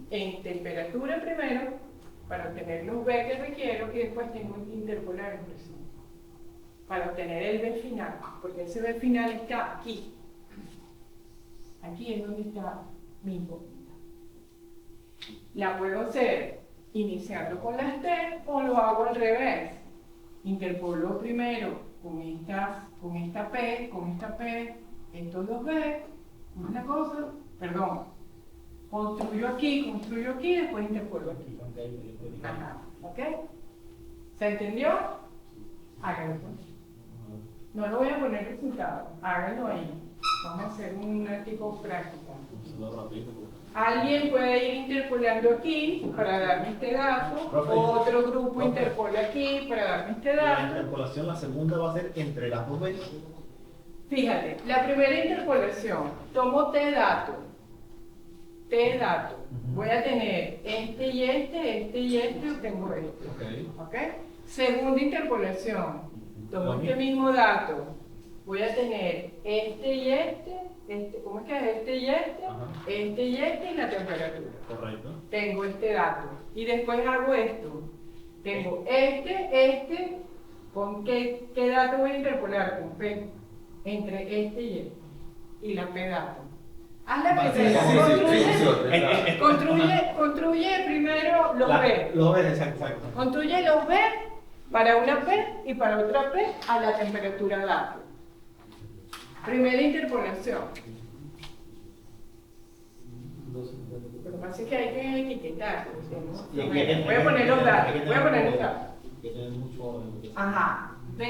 Speaker 1: en temperatura primero para obtener los B que requiero y después tengo que interpolar en presión para obtener el B final, porque ese B final está aquí. Aquí es donde está mi bombita. La puedo hacer iniciando con las T o lo hago al revés. Interpolo primero con esta P, estos dos B, una cosa, perdón, construyo aquí, después interpolo aquí. Ajá, ¿ok? ¿Se entendió? Háganlo. No lo voy a poner resultado, háganlo ahí. Vamos a hacer un tipo práctico. Alguien puede ir interpolando aquí para darme este dato, otro grupo interpola aquí para darme este
Speaker 4: La
Speaker 1: dato.
Speaker 4: interpolación, la segunda va a ser entre las dos B.
Speaker 1: Fíjate, la primera interpolación, tomo T dato, voy a tener este y este, obtengo este. ¿Ok? Segunda interpolación, tomo este mismo dato, voy a tener este y ¿cómo es que es? Este y este y la temperatura.
Speaker 4: Correcto.
Speaker 1: Tengo este dato. Y después hago esto. Tengo este, ¿con qué dato voy a interpolar? Con P. Entre este y este. Y la P dato. Haz la P. Construye primero los B.
Speaker 4: Los B, exacto.
Speaker 1: Construye los B para una P y para otra P a la temperatura dato. Primera interpolación. Lo que pasa es que hay que etiquetar. Voy a poner los datos. Ajá. B,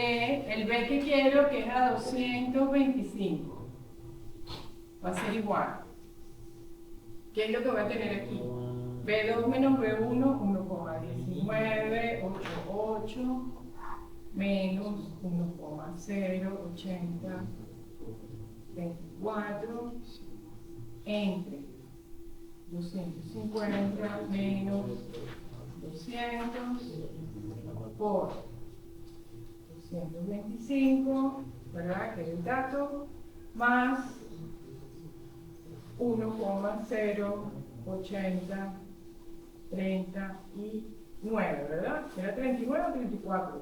Speaker 1: el B que quiero, que es a 225. Va a ser igual. ¿Qué es lo que voy a tener aquí? B2 menos B1, 1,1988 menos 1,08024 entre 250 menos 200 por 225, ¿verdad? Que es el dato, más 1,08039, ¿verdad? ¿Era 39 o 34?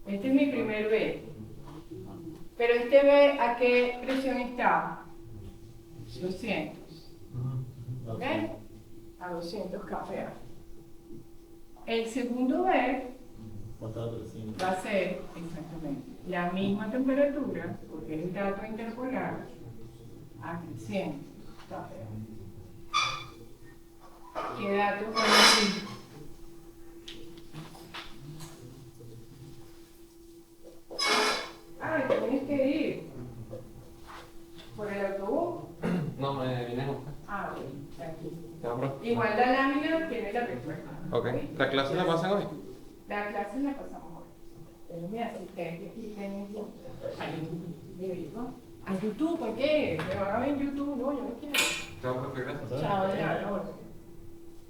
Speaker 1: Este es mi primer B. Pero este B, ¿a qué presión está? 200. ¿Ok? A 200 kPa. El segundo B va a ser exactamente la misma temperatura, porque es el dato interpolar, a 300 kPa. ¿Qué datos van aquí? Te tienes que ir por el autobús.
Speaker 3: No, me vine a buscar.
Speaker 1: Bien, tranquilo.
Speaker 3: Te abro.
Speaker 1: Igual la lámina tiene la respuesta.
Speaker 3: Ok. ¿La clase la pasan hoy?
Speaker 1: La clase la pasamos hoy. Pero mi asistente aquí tiene a YouTube, ¿por qué? Me van a ver en YouTube, no, yo no quiero.
Speaker 3: Chao, profe, gracias.
Speaker 1: Chao, de nada.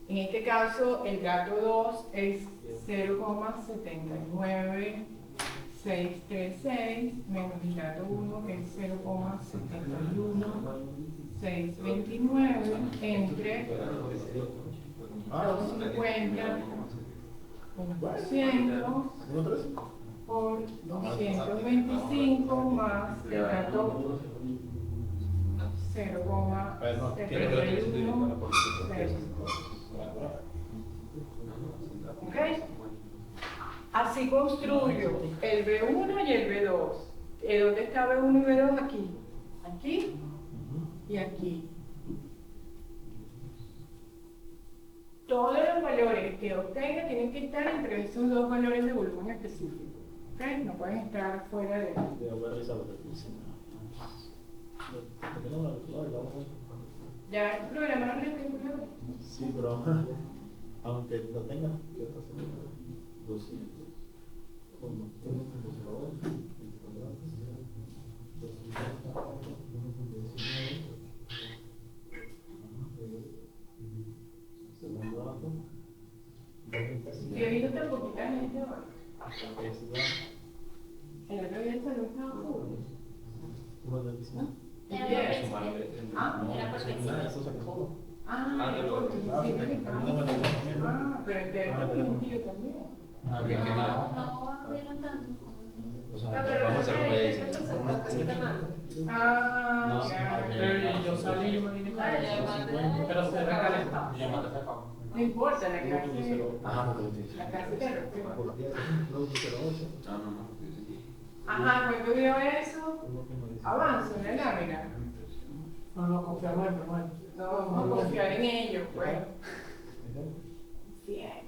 Speaker 1: En este caso, el dato 2 es 0,79 636 menos el dato 1 que es 0,71, 629 entre 250% por 225 más el dato 0,71. ¿Ok? Así construyo el B1 y el B2. ¿Dónde está B1 y B2? Aquí. Aquí y aquí. Todos los valores que obtenga tienen que estar entre esos dos valores de volumen específico. ¿Ok? No pueden estar fuera de eso. ¿Ya programaron el calculador?
Speaker 4: Sí, pero aunque lo tenga, ¿qué pasa? 200. Segundo dato.
Speaker 1: Yo he visto tan poquita gente hoy. El otro día el salón estaba full. Yes.
Speaker 5: Era perfecto.
Speaker 1: Pero este es un tío también.
Speaker 5: No vieron tanto.
Speaker 3: Vamos a hacer un país.
Speaker 1: Yo salí y me vine para allá. Pero se recalentaba. No importa, la clase te Ajá, cuando veo eso, avanzo en la lámina. No confiamos en Manuel. No, vamos a confiar en ellos, pues. Bien.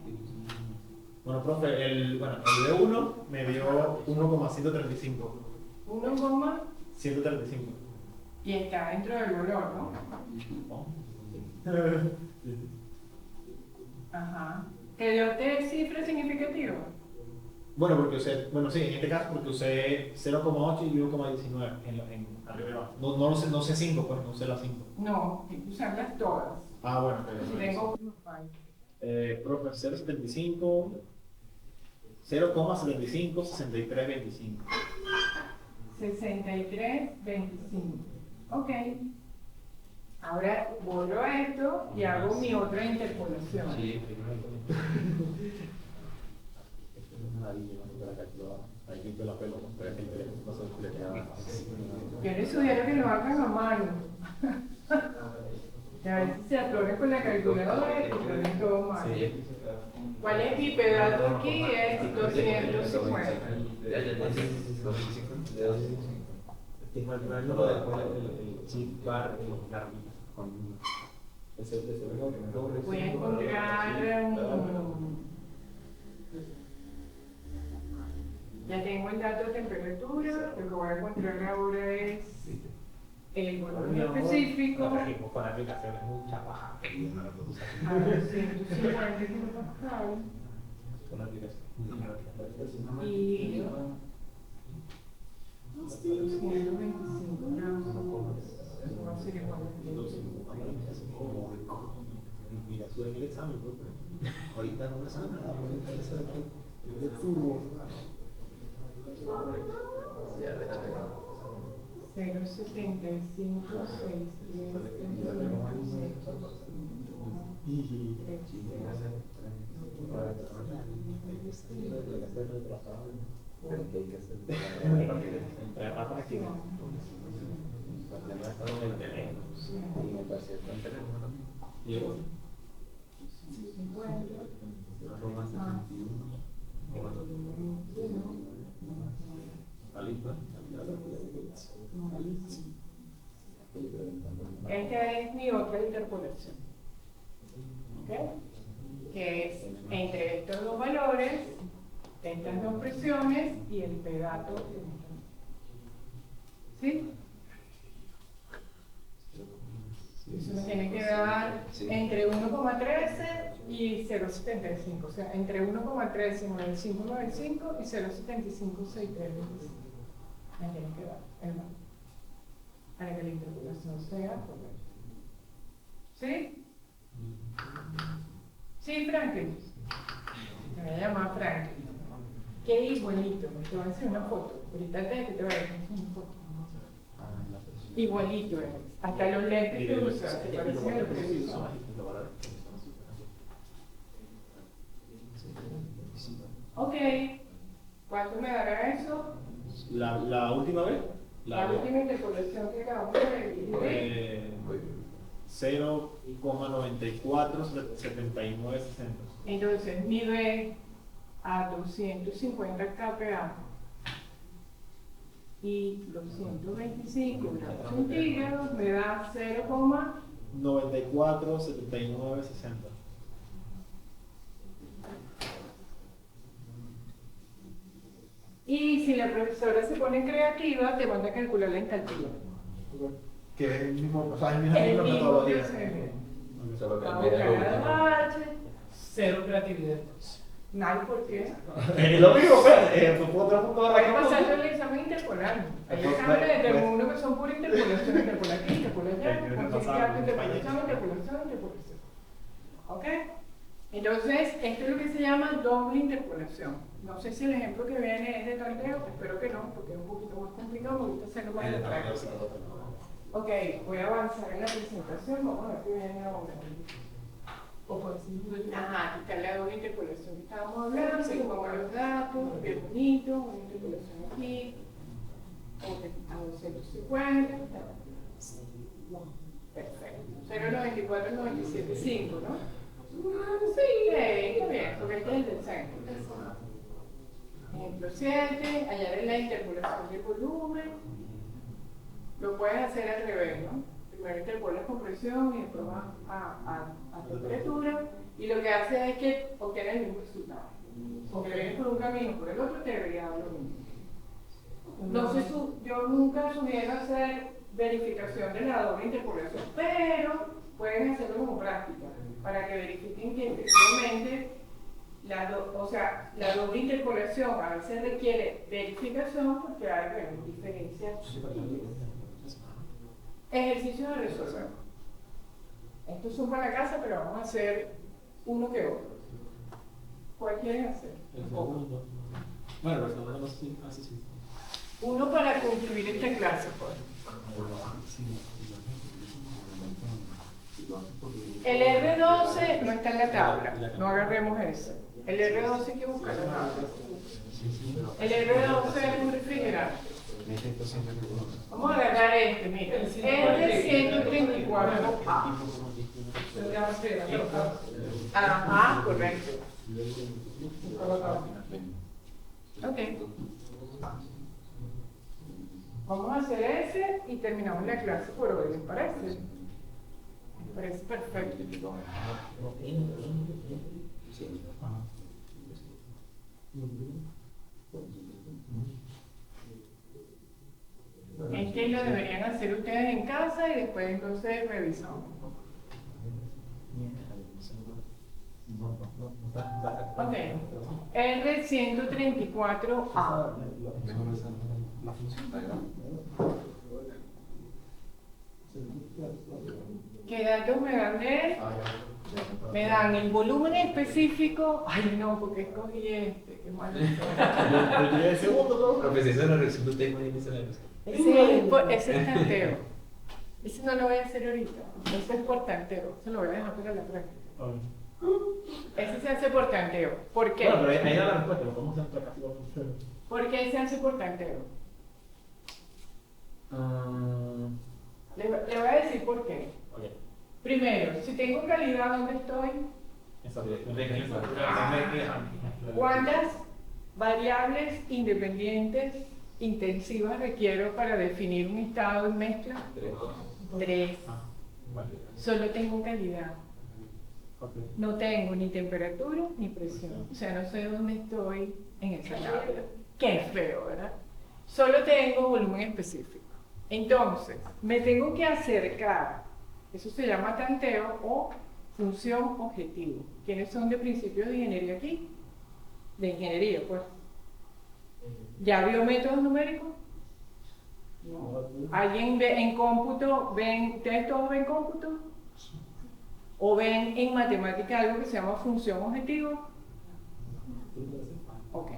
Speaker 4: Bueno, profe, el B1 me dio 1,135. 135.
Speaker 1: Y está dentro del valor, ¿no? Ajá. ¿Te dio usted cifra significativa?
Speaker 4: Bueno, porque usé, sí, en este caso porque usé 0,8 y 1,19 en arriba y abajo. No sé 5, pues no usé las 5.
Speaker 1: No, hay que usarlas todas.
Speaker 4: Ah, bueno.
Speaker 1: Si tengo
Speaker 4: Profe, 0,75, 0,75, 63,25.
Speaker 1: 63,25. Ok. Ahora borro esto y hago mi otra interpolación.
Speaker 3: Sí.
Speaker 1: Yo les sugiero que lo hagan a mano. Y a veces se atoren con la calculadora y ponen todo mal. ¿Cuál es mi pedazo aquí? Es 250. Voy a encontrar ya tengo el dato de temperatura, lo que voy a encontrar ahora es el volumen específico a 250 kilopascal y 225 gramos. No sé qué
Speaker 4: Mira, sube el examen, profe. Ahorita no me sabe nada, ahorita eso de aquí. De turbo.
Speaker 1: 0,75, esta es mi otra interpolación, ¿ok? Que es entre estos dos valores, estas dos presiones y el pedazo. ¿Sí? Eso me tiene que dar entre 1,13 y 0,75, o sea, entre 1,139595 y 0,756325. Me tiene que dar el valor para que la interpolación sea correcta. ¿Sí? Sí, Franklin. Me voy a llamar Franklin. qué igualito. Te voy a hacer una foto. Ahorita antes de que te vayas, una foto. Igualito es. Hasta los lentes que usas se parecen a los que usas. Ok. ¿Cuánto me dará eso?
Speaker 4: La última vez.
Speaker 1: La última interpolación que acabamos de dividir.
Speaker 4: 0,947960.
Speaker 1: Entonces, mide a 250 kPa y los 125 grados centígrados me da
Speaker 4: 947960.
Speaker 1: Y si la profesora se pone creativa, te manda a calcular la entalpía.
Speaker 4: Que es el mismo, o sea, es
Speaker 1: El
Speaker 4: misma
Speaker 1: mismo
Speaker 4: metodología.
Speaker 1: proceso.
Speaker 3: Solo
Speaker 1: Vamos a
Speaker 3: cambiar el
Speaker 1: buscar
Speaker 3: último.
Speaker 1: H.
Speaker 6: Cero creatividad.
Speaker 1: Nadie, ¿por qué?
Speaker 4: Es lo mismo, pues, fue otro punto de
Speaker 1: Puede pasar el examen interpolar. Hay
Speaker 4: Pues,
Speaker 1: exámenes de
Speaker 4: pues,
Speaker 1: Termo que son pura interpolación, interpolar aquí, interpolar allá,
Speaker 4: Yo he
Speaker 1: conciliar,
Speaker 4: pasado
Speaker 1: interpolación, interpolación, interpolación. ¿Ok? Entonces, esto es lo que se llama doble interpolación. No sé si el ejemplo que viene es de tanteo, espero que no, porque es un poquito más complicado, me gusta hacerlo más en la práctica. Ok, voy a avanzar en la presentación, vamos a ver qué viene ahora.
Speaker 6: O por ejemplo,
Speaker 1: Ajá, aquí está la doble interpolación que estábamos hablando, se pongo los datos, bien bonito, una interpolación aquí, a 250, perfecto. 0,9497,5, ¿no? Sí, está bien, porque este es el del centro. Ejemplo 7, hallar la interpolación del volumen. Lo puedes hacer al revés, ¿no? Primero interpolas con presión y después vas a temperatura. Y lo que hace es que obtienes el mismo resultado. Porque vienes por un camino y por el otro, te debería dar lo mismo. No sé, yo nunca sugiero hacer verificación de la doble interpolación, pero pueden hacerlo como práctica para que verifiquen que efectivamente la doble interpolación a veces requiere verificación porque hay diferencias. Ejercicio de resolver. Estos son para casa, pero vamos a hacer uno que otro. ¿Cuál quieren hacer?
Speaker 4: El segundo. Bueno, el segundo no sé si así sí.
Speaker 1: Uno para concluir esta clase, pues. El R12 no está en la tabla, no agarremos ese. El R12 hay que buscarlo en la tabla. El R12 es un refrigerante. Vamos a agarrar este, mira. R134A. Ajá, correcto. Ok. Vamos a hacer ese y terminamos la clase por hoy, ¿les parece? Me parece perfecto, chicos. Este lo deberían hacer ustedes en casa y después entonces revisamos. Ok. R134A. ¿Qué datos me dan de él? Me dan el volumen específico. Ay, no, porque escogí este. Qué malo.
Speaker 4: El segundo, ¿no?
Speaker 3: Profesor, esa es la reacción que usted imagina la luz.
Speaker 1: Ese es tanteo. Ese no lo voy a hacer ahorita. Ese es por tanteo. Eso lo voy a dejar para la práctica. Ese se hace por tanteo. ¿Por qué?
Speaker 4: Bueno, pero ahí da la respuesta, lo podemos hacer otra casi.
Speaker 1: ¿Por qué se hace por tanteo? Le voy a decir por qué. Primero, si tengo calidad, ¿dónde estoy? ¿Cuántas variables independientes intensivas requiero para definir un estado en mezcla? 3. Solo tengo calidad. No tengo ni temperatura ni presión. O sea, no sé dónde estoy en esa tabla. Qué feo, ¿verdad? Solo tengo volumen específico. Entonces, me tengo que acercar. Eso se llama tanteo o función objetivo. ¿Quiénes son de principios de ingeniería aquí? De ingeniería, pues. ¿Ya vio métodos numéricos? No. ¿Alguien ve en cómputo? ¿Ustedes todos ven cómputo? ¿O ven en matemática algo que se llama función objetivo? Ok.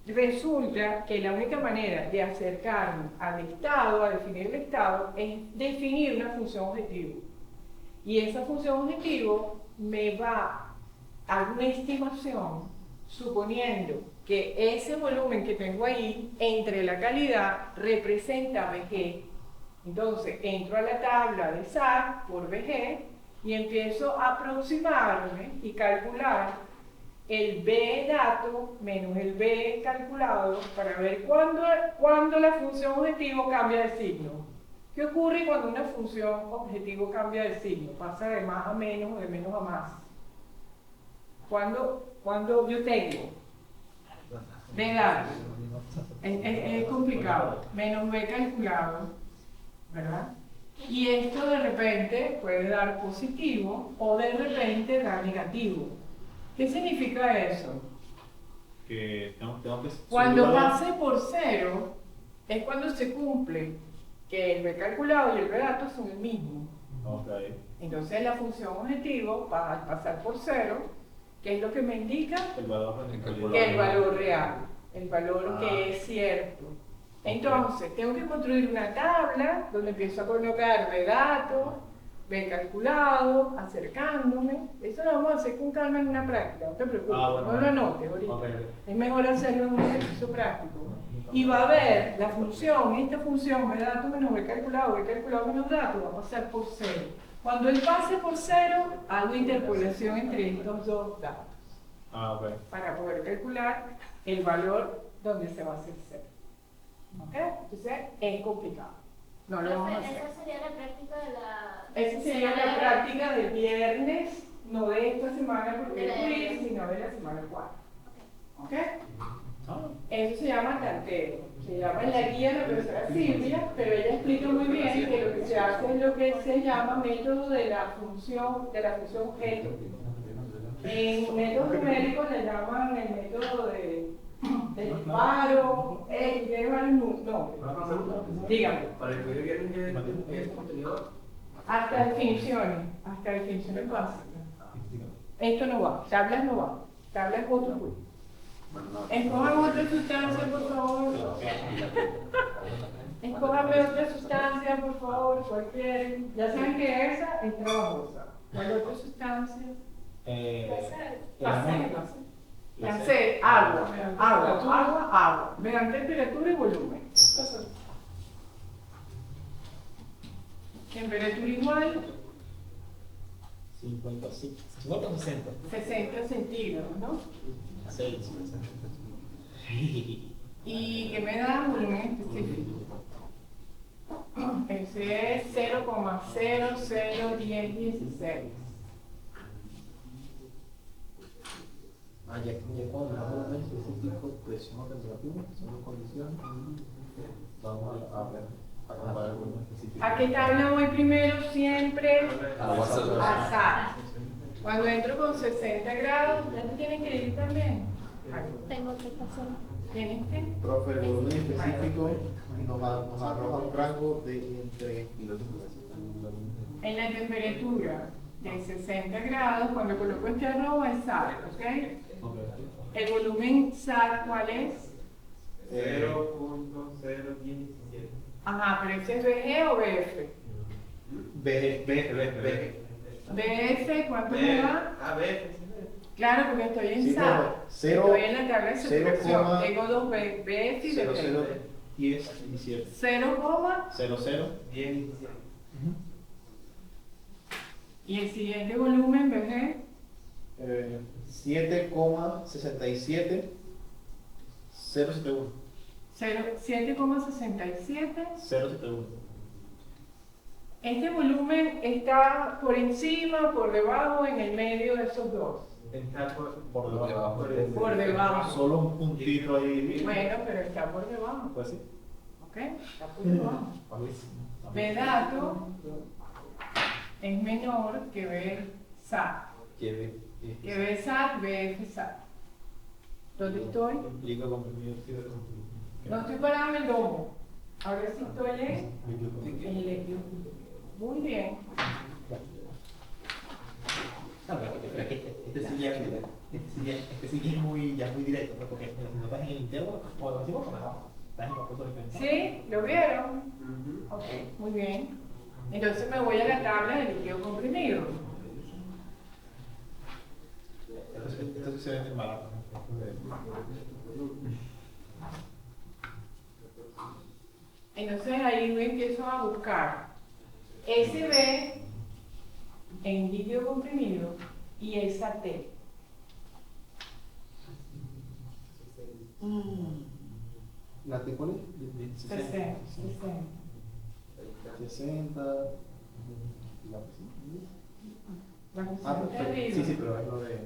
Speaker 1: resulta que la única manera de acercarme al estado, a definir el estado, es definir una función objetivo. Y esa función objetivo me va a una estimación suponiendo que ese volumen que tengo ahí entre la calidad representa VG. Entonces entro a la tabla de SAT por VG y empiezo a aproximarme y calcular el B dato menos el B calculado para ver cuándo la función objetivo cambia de signo. ¿Qué ocurre cuando una función objetivo cambia de signo? Pasa de más a menos o de menos a más. Cuando yo tengo B dato, es complicado, menos B calculado, ¿verdad? Y esto de repente puede dar positivo o de repente dar negativo. ¿Qué significa eso?
Speaker 4: Que tengo que
Speaker 1: Cuando
Speaker 4: subir valor.
Speaker 1: pase por 0 es cuando se cumple que el B calculado y el B dato son el mismo.
Speaker 4: Ok.
Speaker 1: Entonces la función objetivo va a pasar por 0, que es lo que me indica
Speaker 4: El valor
Speaker 1: que el valor real, el valor que es cierto. Entonces, tengo que construir una tabla donde empiezo a colocar B dato, B calculado, acercándome. Eso lo vamos a hacer con calma en una práctica, no te preocupes,
Speaker 4: Bueno.
Speaker 1: no lo anotes ahorita.
Speaker 4: Ok.
Speaker 1: Es mejor hacerlo en un ejercicio práctico. Y va a ver la función, esta función, B dato menos B calculado menos dato, va a pasar por 0. Cuando él pase por 0, hago interpolación entre estos dos datos
Speaker 4: Ok.
Speaker 1: para poder calcular el valor donde se va a hacer 0. ¿Ok? Entonces es complicado. No lo vamos a hacer.
Speaker 7: Esa sería la práctica de la...
Speaker 1: Esa sería la práctica del viernes, no de esta semana porque
Speaker 7: De la
Speaker 1: es
Speaker 7: de
Speaker 1: quiz,
Speaker 7: viernes.
Speaker 1: sino de la semana 4. ¿Ok? Eso se llama tanteo. Se llama en la guía de la profesora Silvia, pero ella explica muy bien que lo que se hace es lo que se llama método de la función objeto. En métodos numéricos le llaman el método de disparo, de varios nombres. Dígame.
Speaker 3: Para el que viene es contenido.
Speaker 1: Hasta definiciones básicas. Esto no va, tablas no va, tablas es otro juego. Escojan otra sustancia, por favor. Escójame otra sustancia, por favor, cualquier. Ya saben que esa es trabajosa. ¿Cuál otra sustancia? Placer, agua. Vean temperatura y volumen. Temperatura igual,
Speaker 4: 50, 60.
Speaker 1: 60 centígrados, ¿no?
Speaker 4: 6.
Speaker 1: ¿Y qué me da volumen específico? Ese es 0,001016.
Speaker 3: Ya cuando hablamos de específico, presión o temperatura, son las condiciones. Vamos a ver, a comparar con lo específico.
Speaker 1: ¿A qué tabla voy primero? Siempre
Speaker 3: A WhatsApp.
Speaker 1: a SAT. Cuando entro con 60 grados, ¿ya te tienen que ir también?
Speaker 7: Tengo que pasar.
Speaker 1: ¿Tienes que?
Speaker 8: Profe, el volumen específico nos arroja un rango de entre
Speaker 1: En la temperatura de 60 grados, cuando coloco este arroba es SAT, ¿ok? El volumen SAT, ¿cuál es?
Speaker 3: 0.017.
Speaker 1: Ajá, pero ese es BG o BF. BF, ¿cuánto me da?
Speaker 3: A ver,
Speaker 1: Claro, porque estoy en
Speaker 8: Sí,
Speaker 1: SAT.
Speaker 8: pero cero-
Speaker 1: Estoy en la tabla de superación.
Speaker 8: 0,-
Speaker 1: Tengo dos BF y BF.
Speaker 4: 10, 17.
Speaker 1: 0,
Speaker 4: 00.
Speaker 3: 10,
Speaker 1: y el siguiente volumen BG.
Speaker 8: 7,67 071.
Speaker 1: 7,67.
Speaker 4: 071.
Speaker 1: Este volumen está por encima, por debajo, en el medio de esos dos.
Speaker 3: está
Speaker 4: Por debajo.
Speaker 1: Por debajo.
Speaker 4: Solo un puntito ahí.
Speaker 1: Bueno, pero está por debajo.
Speaker 4: Pues sí.
Speaker 1: ¿Ok? Está por debajo. B dato es menor que B SAT. Que B SAT, BF SAT. ¿Dónde estoy?
Speaker 4: Implica comprimido.
Speaker 1: No estoy parado en el domo. Ahora sí estoy en el equilibrio. Muy bien.
Speaker 4: No, pero es que este sí ya es muy directo, ¿no? Porque si no estás en el interno, o lo decimos, pues no, estás en los puntos diferentes.
Speaker 1: ¿Sí? ¿Lo vieron? Ok, muy bien. Entonces me voy a la tabla de líquido comprimido.
Speaker 4: Esto sí se vende en barato, ¿no?
Speaker 1: Entonces ahí me empiezo a buscar SB en líquido comprimido y SAT.
Speaker 8: ¿La T cuál es?
Speaker 1: 60.
Speaker 8: 60. La
Speaker 1: La
Speaker 8: Ah,
Speaker 1: posición de
Speaker 8: perfecto.
Speaker 1: arriba.
Speaker 8: Sí, sí, pero es lo de.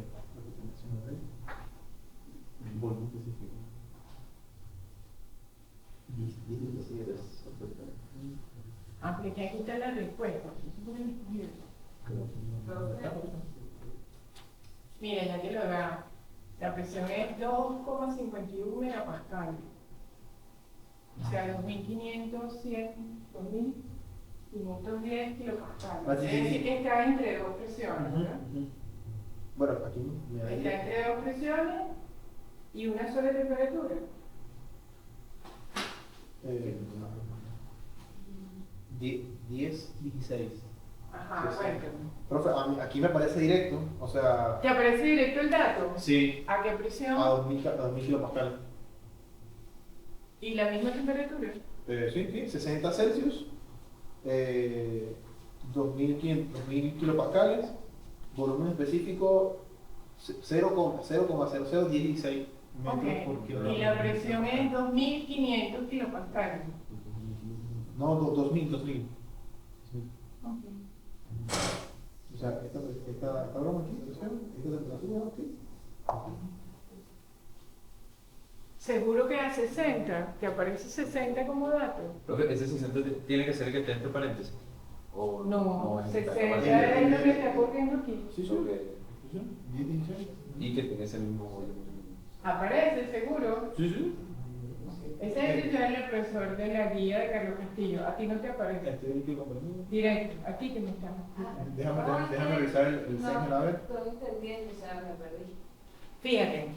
Speaker 8: Volumen específico.
Speaker 1: Apliqué aquí está la respuesta. Mira, ya que lo da. La presión es 2,51 megapascal. O sea, 2.510 kilopascal.
Speaker 8: Ah, sí,
Speaker 1: Es
Speaker 8: sí,
Speaker 1: decir,
Speaker 8: sí.
Speaker 1: que está entre dos presiones, ¿verdad?
Speaker 8: Bueno, aquí me da
Speaker 1: Está entre dos presiones y una sola temperatura.
Speaker 8: 10, 16.
Speaker 1: Ajá,
Speaker 8: Sí, sí.
Speaker 1: cuéntame.
Speaker 8: Profe, aquí me parece directo, o sea,
Speaker 1: ¿Te aparece directo el dato?
Speaker 8: sí,
Speaker 1: ¿A qué presión?
Speaker 8: a 2000 kilopascal.
Speaker 1: ¿Y la misma temperatura?
Speaker 8: Sí, 60 Celsius, 2000 kilopascales, volumen específico 0,0016 metros
Speaker 1: Ok.
Speaker 8: por kilogramo.
Speaker 1: Y la presión es 2.500 kilopascales.
Speaker 8: No, 2000.
Speaker 1: Ok.
Speaker 8: O sea, esta broma aquí, presión, esta temperatura aquí.
Speaker 1: Seguro que a 60, te aparece 60 como dato.
Speaker 3: Profe, ese 60 tiene que ser el que esté entre paréntesis. O
Speaker 1: No,
Speaker 3: es
Speaker 1: 60
Speaker 3: está
Speaker 1: es lo que está ocurriendo aquí.
Speaker 8: Sí, sí.
Speaker 3: Ok.
Speaker 8: 10, 16.
Speaker 3: Y que tenga ese mismo volumen.
Speaker 1: Aparece, seguro.
Speaker 8: Sí, sí.
Speaker 1: Ese es el profesor de la guía de Carlos Castillo. A ti no te aparece.
Speaker 8: Este líquido comprimido.
Speaker 1: Directo, a ti que me estás explicando.
Speaker 8: Déjame revisar el segment, a ver.
Speaker 5: Estoy entendiendo, o sea, me perdí.
Speaker 1: Fíjate,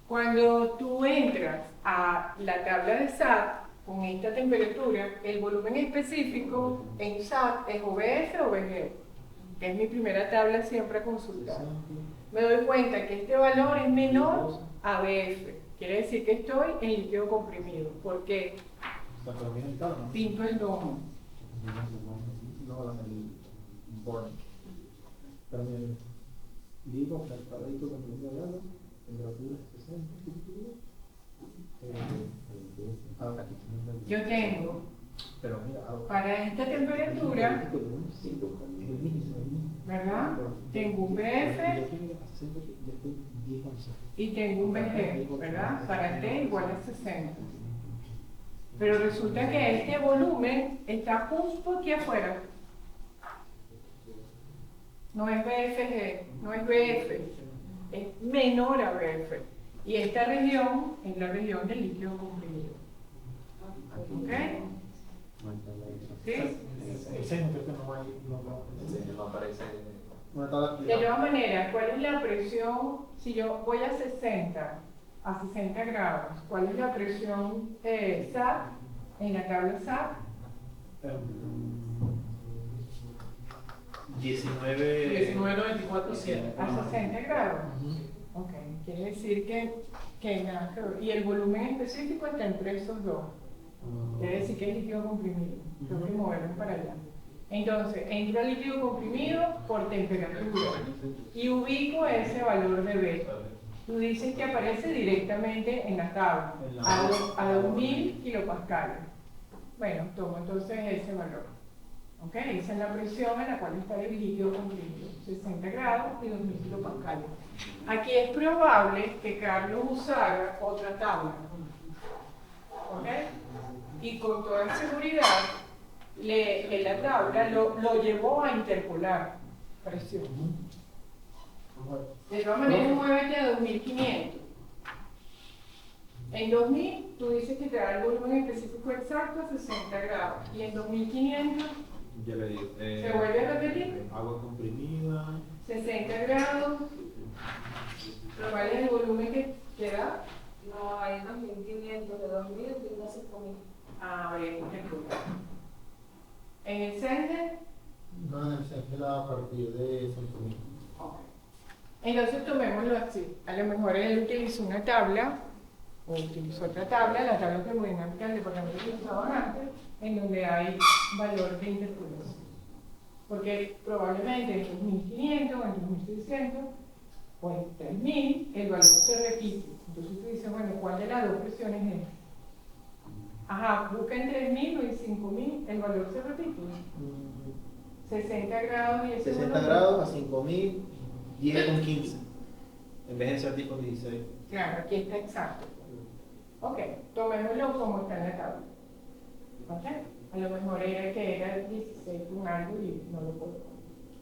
Speaker 1: cuando tú entras a la tabla de SAT con esta temperatura, el volumen específico en SAT es OBS o OBG, que es mi primera tabla siempre a consultar. Me doy cuenta que este valor es menor a BF. Quiere decir que estoy en líquido comprimido. ¿Por qué? Pinto el domo.
Speaker 8: No, el board. Pero mira, líquido, cargadito, comprimido de agua, temperatura 60.
Speaker 1: Yo tengo,
Speaker 8: Pero mira,
Speaker 1: para esta temperatura, ¿verdad? Tengo un BF y tengo un BG, ¿verdad? Para T igual a 60. Pero resulta que este volumen está justo aquí afuera. No es BFG, no es BF, es menor a BF. Y esta región es la región del líquido comprimido. ¿Ok? ¿Sí?
Speaker 4: El seno creo que no hay.
Speaker 3: No aparece.
Speaker 1: De todas maneras, ¿cuál es la presión? Si yo voy a 60 grados, ¿cuál es la presión SAT en la tabla SAT?
Speaker 6: 19.94.7.
Speaker 1: A 60 grados. Ok, quiere decir que nada que ver. Y el volumen específico está entre esos dos. Quiere decir que es líquido comprimido. Tengo que moverlo para allá. Entonces, entro al líquido comprimido por temperatura y ubico ese valor de B. Tú dices que aparece directamente en la tabla, a 2000 kilopascales. Bueno, tomo entonces ese valor. ¿Ok? Esa es la presión en la cual está el líquido comprimido, 60 grados y 2000 kilopascales. Aquí es probable que Carlos usara otra tabla. ¿Ok? Y con toda seguridad, en la tabla lo llevó a interpolar presión. De todas maneras, muévete a 2500. En 2000, tú dices que te da el volumen específico exacto a 60 grados. Y en 2500,
Speaker 4: Ya le digo.
Speaker 1: ¿Se vuelve a repetir?
Speaker 4: Agua comprimida.
Speaker 1: 60 grados. ¿Cuál es el volumen que da?
Speaker 5: No, hay 2.500, de 2.000 brinda 5.000.
Speaker 1: Ah, bien, disculpa. ¿En el sender?
Speaker 8: No, en el centro a partir de 5.000.
Speaker 1: Ok. Entonces tomémoslo así. A lo mejor él utilizó una tabla, o utilizó otra tabla, la tabla termodinámica del departamento que usaban antes, en donde hay valor de interpolación. Porque probablemente en 2.500, o en 2.600, o en 3.000, el valor se repite. Entonces tú dices, bueno, ¿cuál de las dos presiones es? Ajá, busca en 3.000 o en 5.000, el valor se repite. 60 grados y ese
Speaker 4: 60
Speaker 1: valor.
Speaker 4: grados a 5000, 10 con 15. En vez de ser 10 con 16.
Speaker 1: Claro, aquí está exacto. Ok, tomémoslo como está en la tabla. Ok, a lo mejor era que era 16 con algo y no lo puedo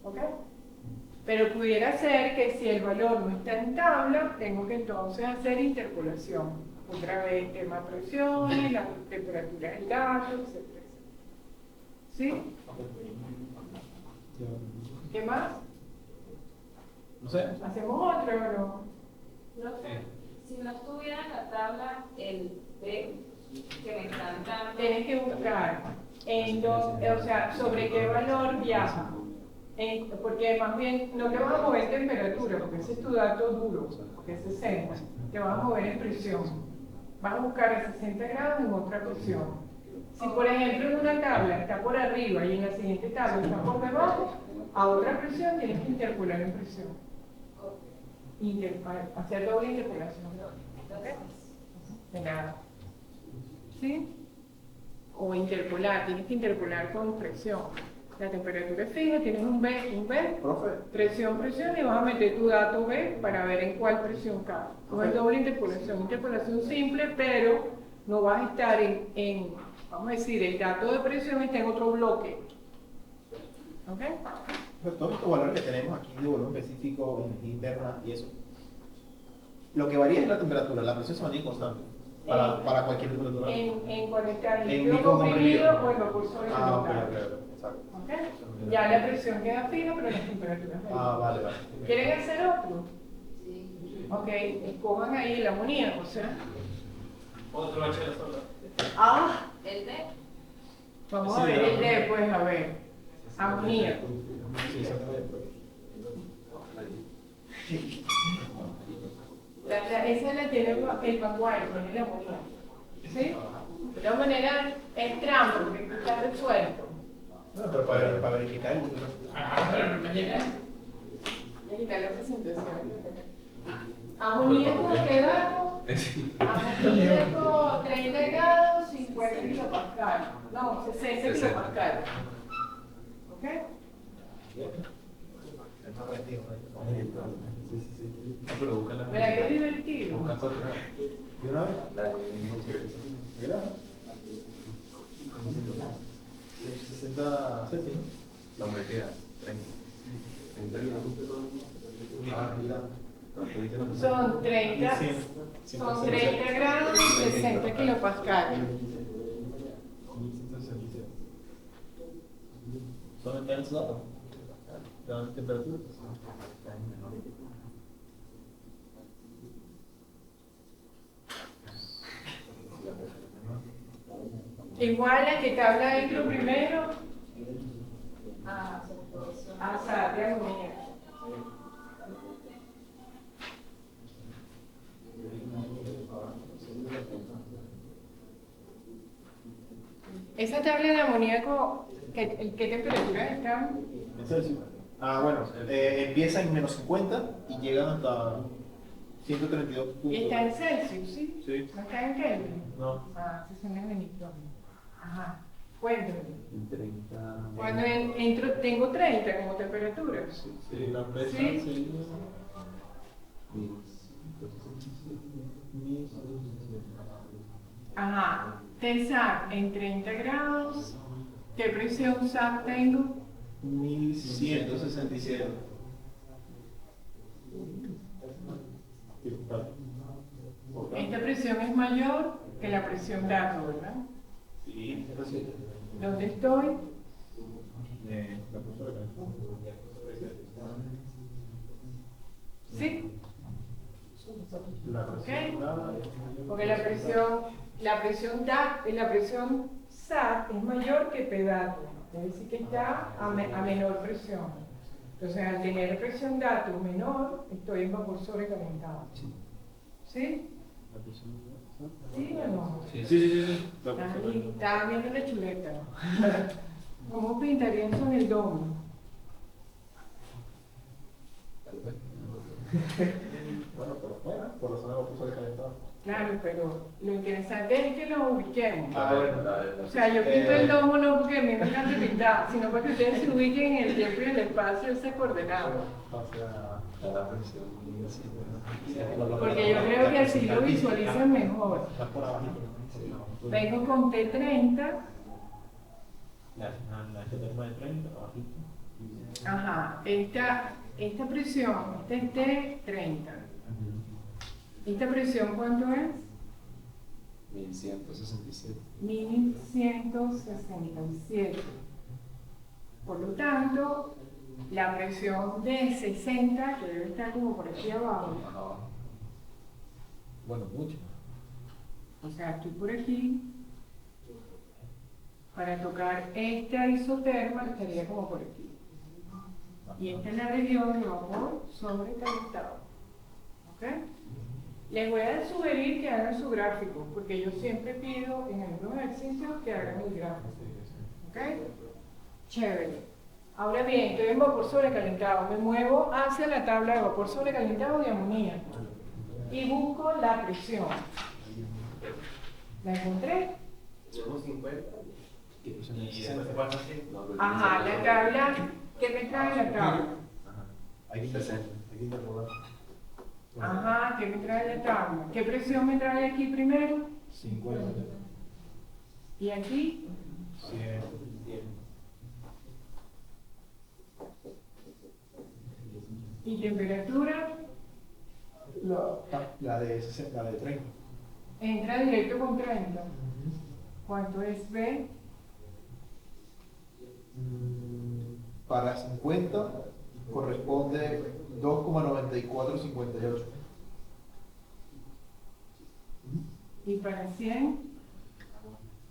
Speaker 1: poner. Ok, pero pudiera ser que si el valor no está en tabla, tengo que entonces hacer interpolación. Otra vez tema presiones, la temperatura del gas, etc. ¿Sí? ¿Qué más?
Speaker 4: No sé.
Speaker 1: ¿Hacemos otro o no?
Speaker 5: No sé, si no estuviera en la tabla el B que me están dando,
Speaker 1: Tienes que buscar o sea, sobre qué valor viaja. Porque más bien no te vas a mover temperatura, porque ese es tu dato duro, que es 60. Te vas a mover en presión. Vas a buscar a 60 grados en otra presión. Si por ejemplo en una tabla está por arriba y en la siguiente tabla está por debajo, a otra presión tienes que interpolar en presión. Hacer doble interpolación. ¿Ok? De nada. ¿Sí? O interpolar, tienes que interpolar con presión. La temperatura es fija, tienes un B,
Speaker 4: Profe.
Speaker 1: presión, y vas a meter tu dato B para ver en cuál presión cabe. No es doble interpolación simple, pero no vas a estar vamos a decir, el dato de presión está en otro bloque. ¿Ok?
Speaker 4: Pues todos estos valores que tenemos aquí de volumen específico, energía interna y eso. Lo que varía es la temperatura, la presión se mantiene constante. Para cualquier temperatura.
Speaker 1: En cuando está
Speaker 4: En
Speaker 1: líquido
Speaker 4: líquido
Speaker 1: comprimido
Speaker 4: comprimido.
Speaker 1: o en vapor sólido.
Speaker 4: Exacto.
Speaker 1: ¿Ok? Ya la presión queda fija, pero las temperaturas varían.
Speaker 4: Vale.
Speaker 1: ¿Quieren hacer otro?
Speaker 5: sí.
Speaker 1: Ok, escojan ahí el amoníaco, ¿será?
Speaker 2: Otro H de sola.
Speaker 1: Ah,
Speaker 5: El D,
Speaker 1: vamos a ver el D, pues a ver. Amoníaco.
Speaker 4: Sí, exactamente.
Speaker 1: Esa la tiene el vanguardia, tiene el amoníaco. ¿Sí? De todas maneras, es trampa, porque está resuelto.
Speaker 4: No, pero para verificar el
Speaker 1: Voy a quitar la presentación. Amoníaco quedado. Amoníaco 30 grados, 50 kilopascal. No, 60 kilopascal. ¿Ok?
Speaker 3: Pero búscala.
Speaker 1: ¿Verdad que es divertido?
Speaker 3: Busca cuatro.
Speaker 4: ¿Y una vez? Mira. 60 céntimos.
Speaker 3: La moneda 30.
Speaker 1: Son 30, son 30 grados y 60 kilopascal.
Speaker 4: ¿Solamente en esos datos? ¿Te dan temperatura?
Speaker 1: Igual la que tabla dentro primero,
Speaker 5: A,
Speaker 1: de amoníaco. Esa tabla de amoníaco, ¿qué temperatura está?
Speaker 4: En Celsius. Bueno, empieza en menos 50 y llegan hasta 132 puntos.
Speaker 1: Y está en Celsius, ¿sí?
Speaker 4: Sí.
Speaker 1: ¿No está en Kelvin?
Speaker 4: No.
Speaker 1: Se son en Benito. Ajá. Cuéntame.
Speaker 3: 30.
Speaker 1: Cuando entro, tengo 30 como temperatura.
Speaker 4: Sí, la presa
Speaker 1: Sí.
Speaker 4: sería...
Speaker 1: Ajá. Pensar en 30 grados. ¿Qué presión SAT tengo?
Speaker 4: 1167.
Speaker 1: Esta presión es mayor que la presión dato, ¿verdad?
Speaker 4: Sí, eso sí.
Speaker 1: ¿Dónde estoy?
Speaker 3: La profesora
Speaker 1: ¿Sí?
Speaker 3: La presión dada es mayor.
Speaker 1: Porque la presión SAT es mayor que pedato, es decir, que está a menor presión. Entonces, al tener presión dato menor, estoy en vapor sobrecalentado. ¿Sí?
Speaker 3: La presión dada.
Speaker 1: ¿Sí o no?
Speaker 3: Sí. La profesora.
Speaker 1: Estaba viendo la chuleta. ¿Cómo pintarían eso en el domo?
Speaker 3: Bueno, por fuera, por la zona de vapor calentado.
Speaker 1: Claro, pero lo interesante es que lo ubiquemos.
Speaker 3: Bueno.
Speaker 1: O sea, yo pinto el domo no porque a mí me encanta pintar, sino para que ustedes se ubiquen en el tiempo y el espacio esas coordenadas.
Speaker 3: O sea, la presión.
Speaker 1: Porque yo creo que así lo visualizan mejor.
Speaker 3: Está por abajito.
Speaker 1: Vengo con T30.
Speaker 2: La termo de 30, abajito.
Speaker 1: Ajá, esta presión, esta es T30. ¿Esta presión cuánto es?
Speaker 3: 1167.
Speaker 1: 1167. Por lo tanto, la presión de 60, que debe estar como por aquí abajo,
Speaker 3: Bueno, mucho.
Speaker 1: o sea, estoy por aquí, para tocar esta isoterma estaría como por aquí. Y esta es la región de vapor sobrecalentado. ¿Ok? Les voy a sugerir que hagan su gráfico, porque yo siempre pido en algunos ejercicios que hagan el gráfico. ¿Ok? Chévere. Ahora bien, estoy en vapor sobrecalentado. Me muevo hacia la tabla de vapor sobrecalentado de amoníaco y busco la presión. ¿La encontré? Ajá, la tabla. ¿Qué me trae la tabla?
Speaker 3: Hay que interrogar.
Speaker 1: Ajá, ¿qué me trae la tabla? ¿Qué presión me trae aquí primero?
Speaker 3: 50.
Speaker 1: ¿Y aquí?
Speaker 3: 100.
Speaker 1: ¿Y temperatura?
Speaker 8: La de 60, la de 30.
Speaker 1: Entra directo con 30. ¿Cuánto es B?
Speaker 8: Para 50 corresponde 2,9458.
Speaker 1: ¿Y para 100?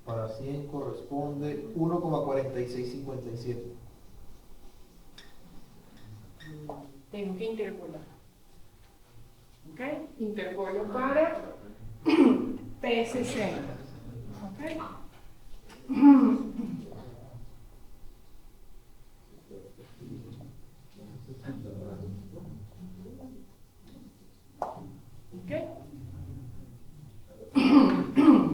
Speaker 8: Para 100 corresponde 1,4657.
Speaker 1: Tengo que interpolar. ¿Ok? Interpolo para P60. ¿Ok? ¿Ok?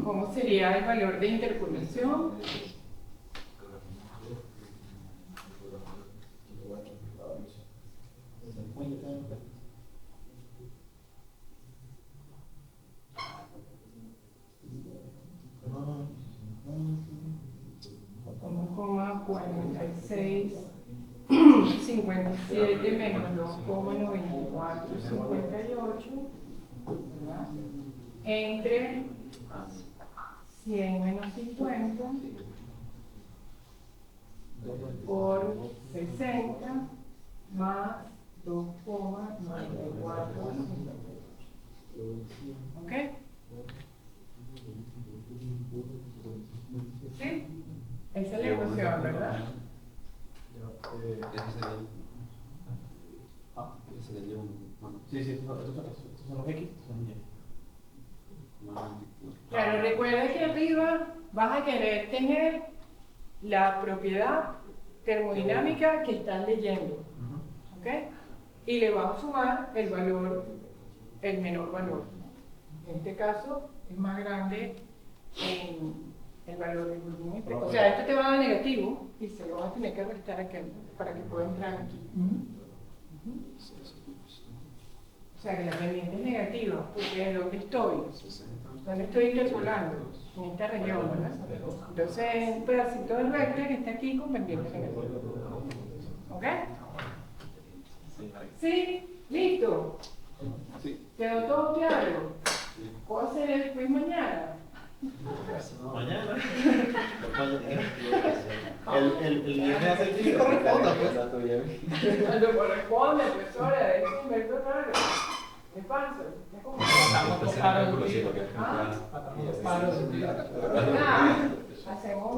Speaker 1: ¿Cómo sería el valor de interpolación? Como 46, 57 menos 2,94, 58, ¿verdad? Entre 100 menos 50 por 60 más 2,94. ¿Ok? ¿Sí? Esa es la ecuación, ¿verdad?
Speaker 8: Sí, estos son los X, son Y.
Speaker 1: Claro, recuerda que arriba vas a querer tener la propiedad termodinámica que estás leyendo. ¿Ok? Y le vas a sumar el valor, el menor valor. En este caso es más grande en el valor del volumen. O sea, esto te va a dar negativo y se lo vas a tener que restar aquí para que pueda entrar aquí. O sea, que la pendiente es negativa, porque ¿de dónde estoy? ¿Dónde estoy interpolando? En esta región, ¿verdad? Entonces, un pedacito del vector que está aquí con pendiente negativa. ¿Ok? ¿Sí? ¿Listo? ¿Quedó todo claro? ¿Puedo hacer el quiz mañana?
Speaker 2: Mañana.
Speaker 4: el guión hace el que corresponda, pues.
Speaker 1: Cuando corresponde, profesora, es un invento raro. Es falso. Es como.
Speaker 6: Matamos dos pájaros de un tiro.
Speaker 1: Ah,
Speaker 6: Matamos dos pájaros de un tiro.
Speaker 1: nada, hacemos.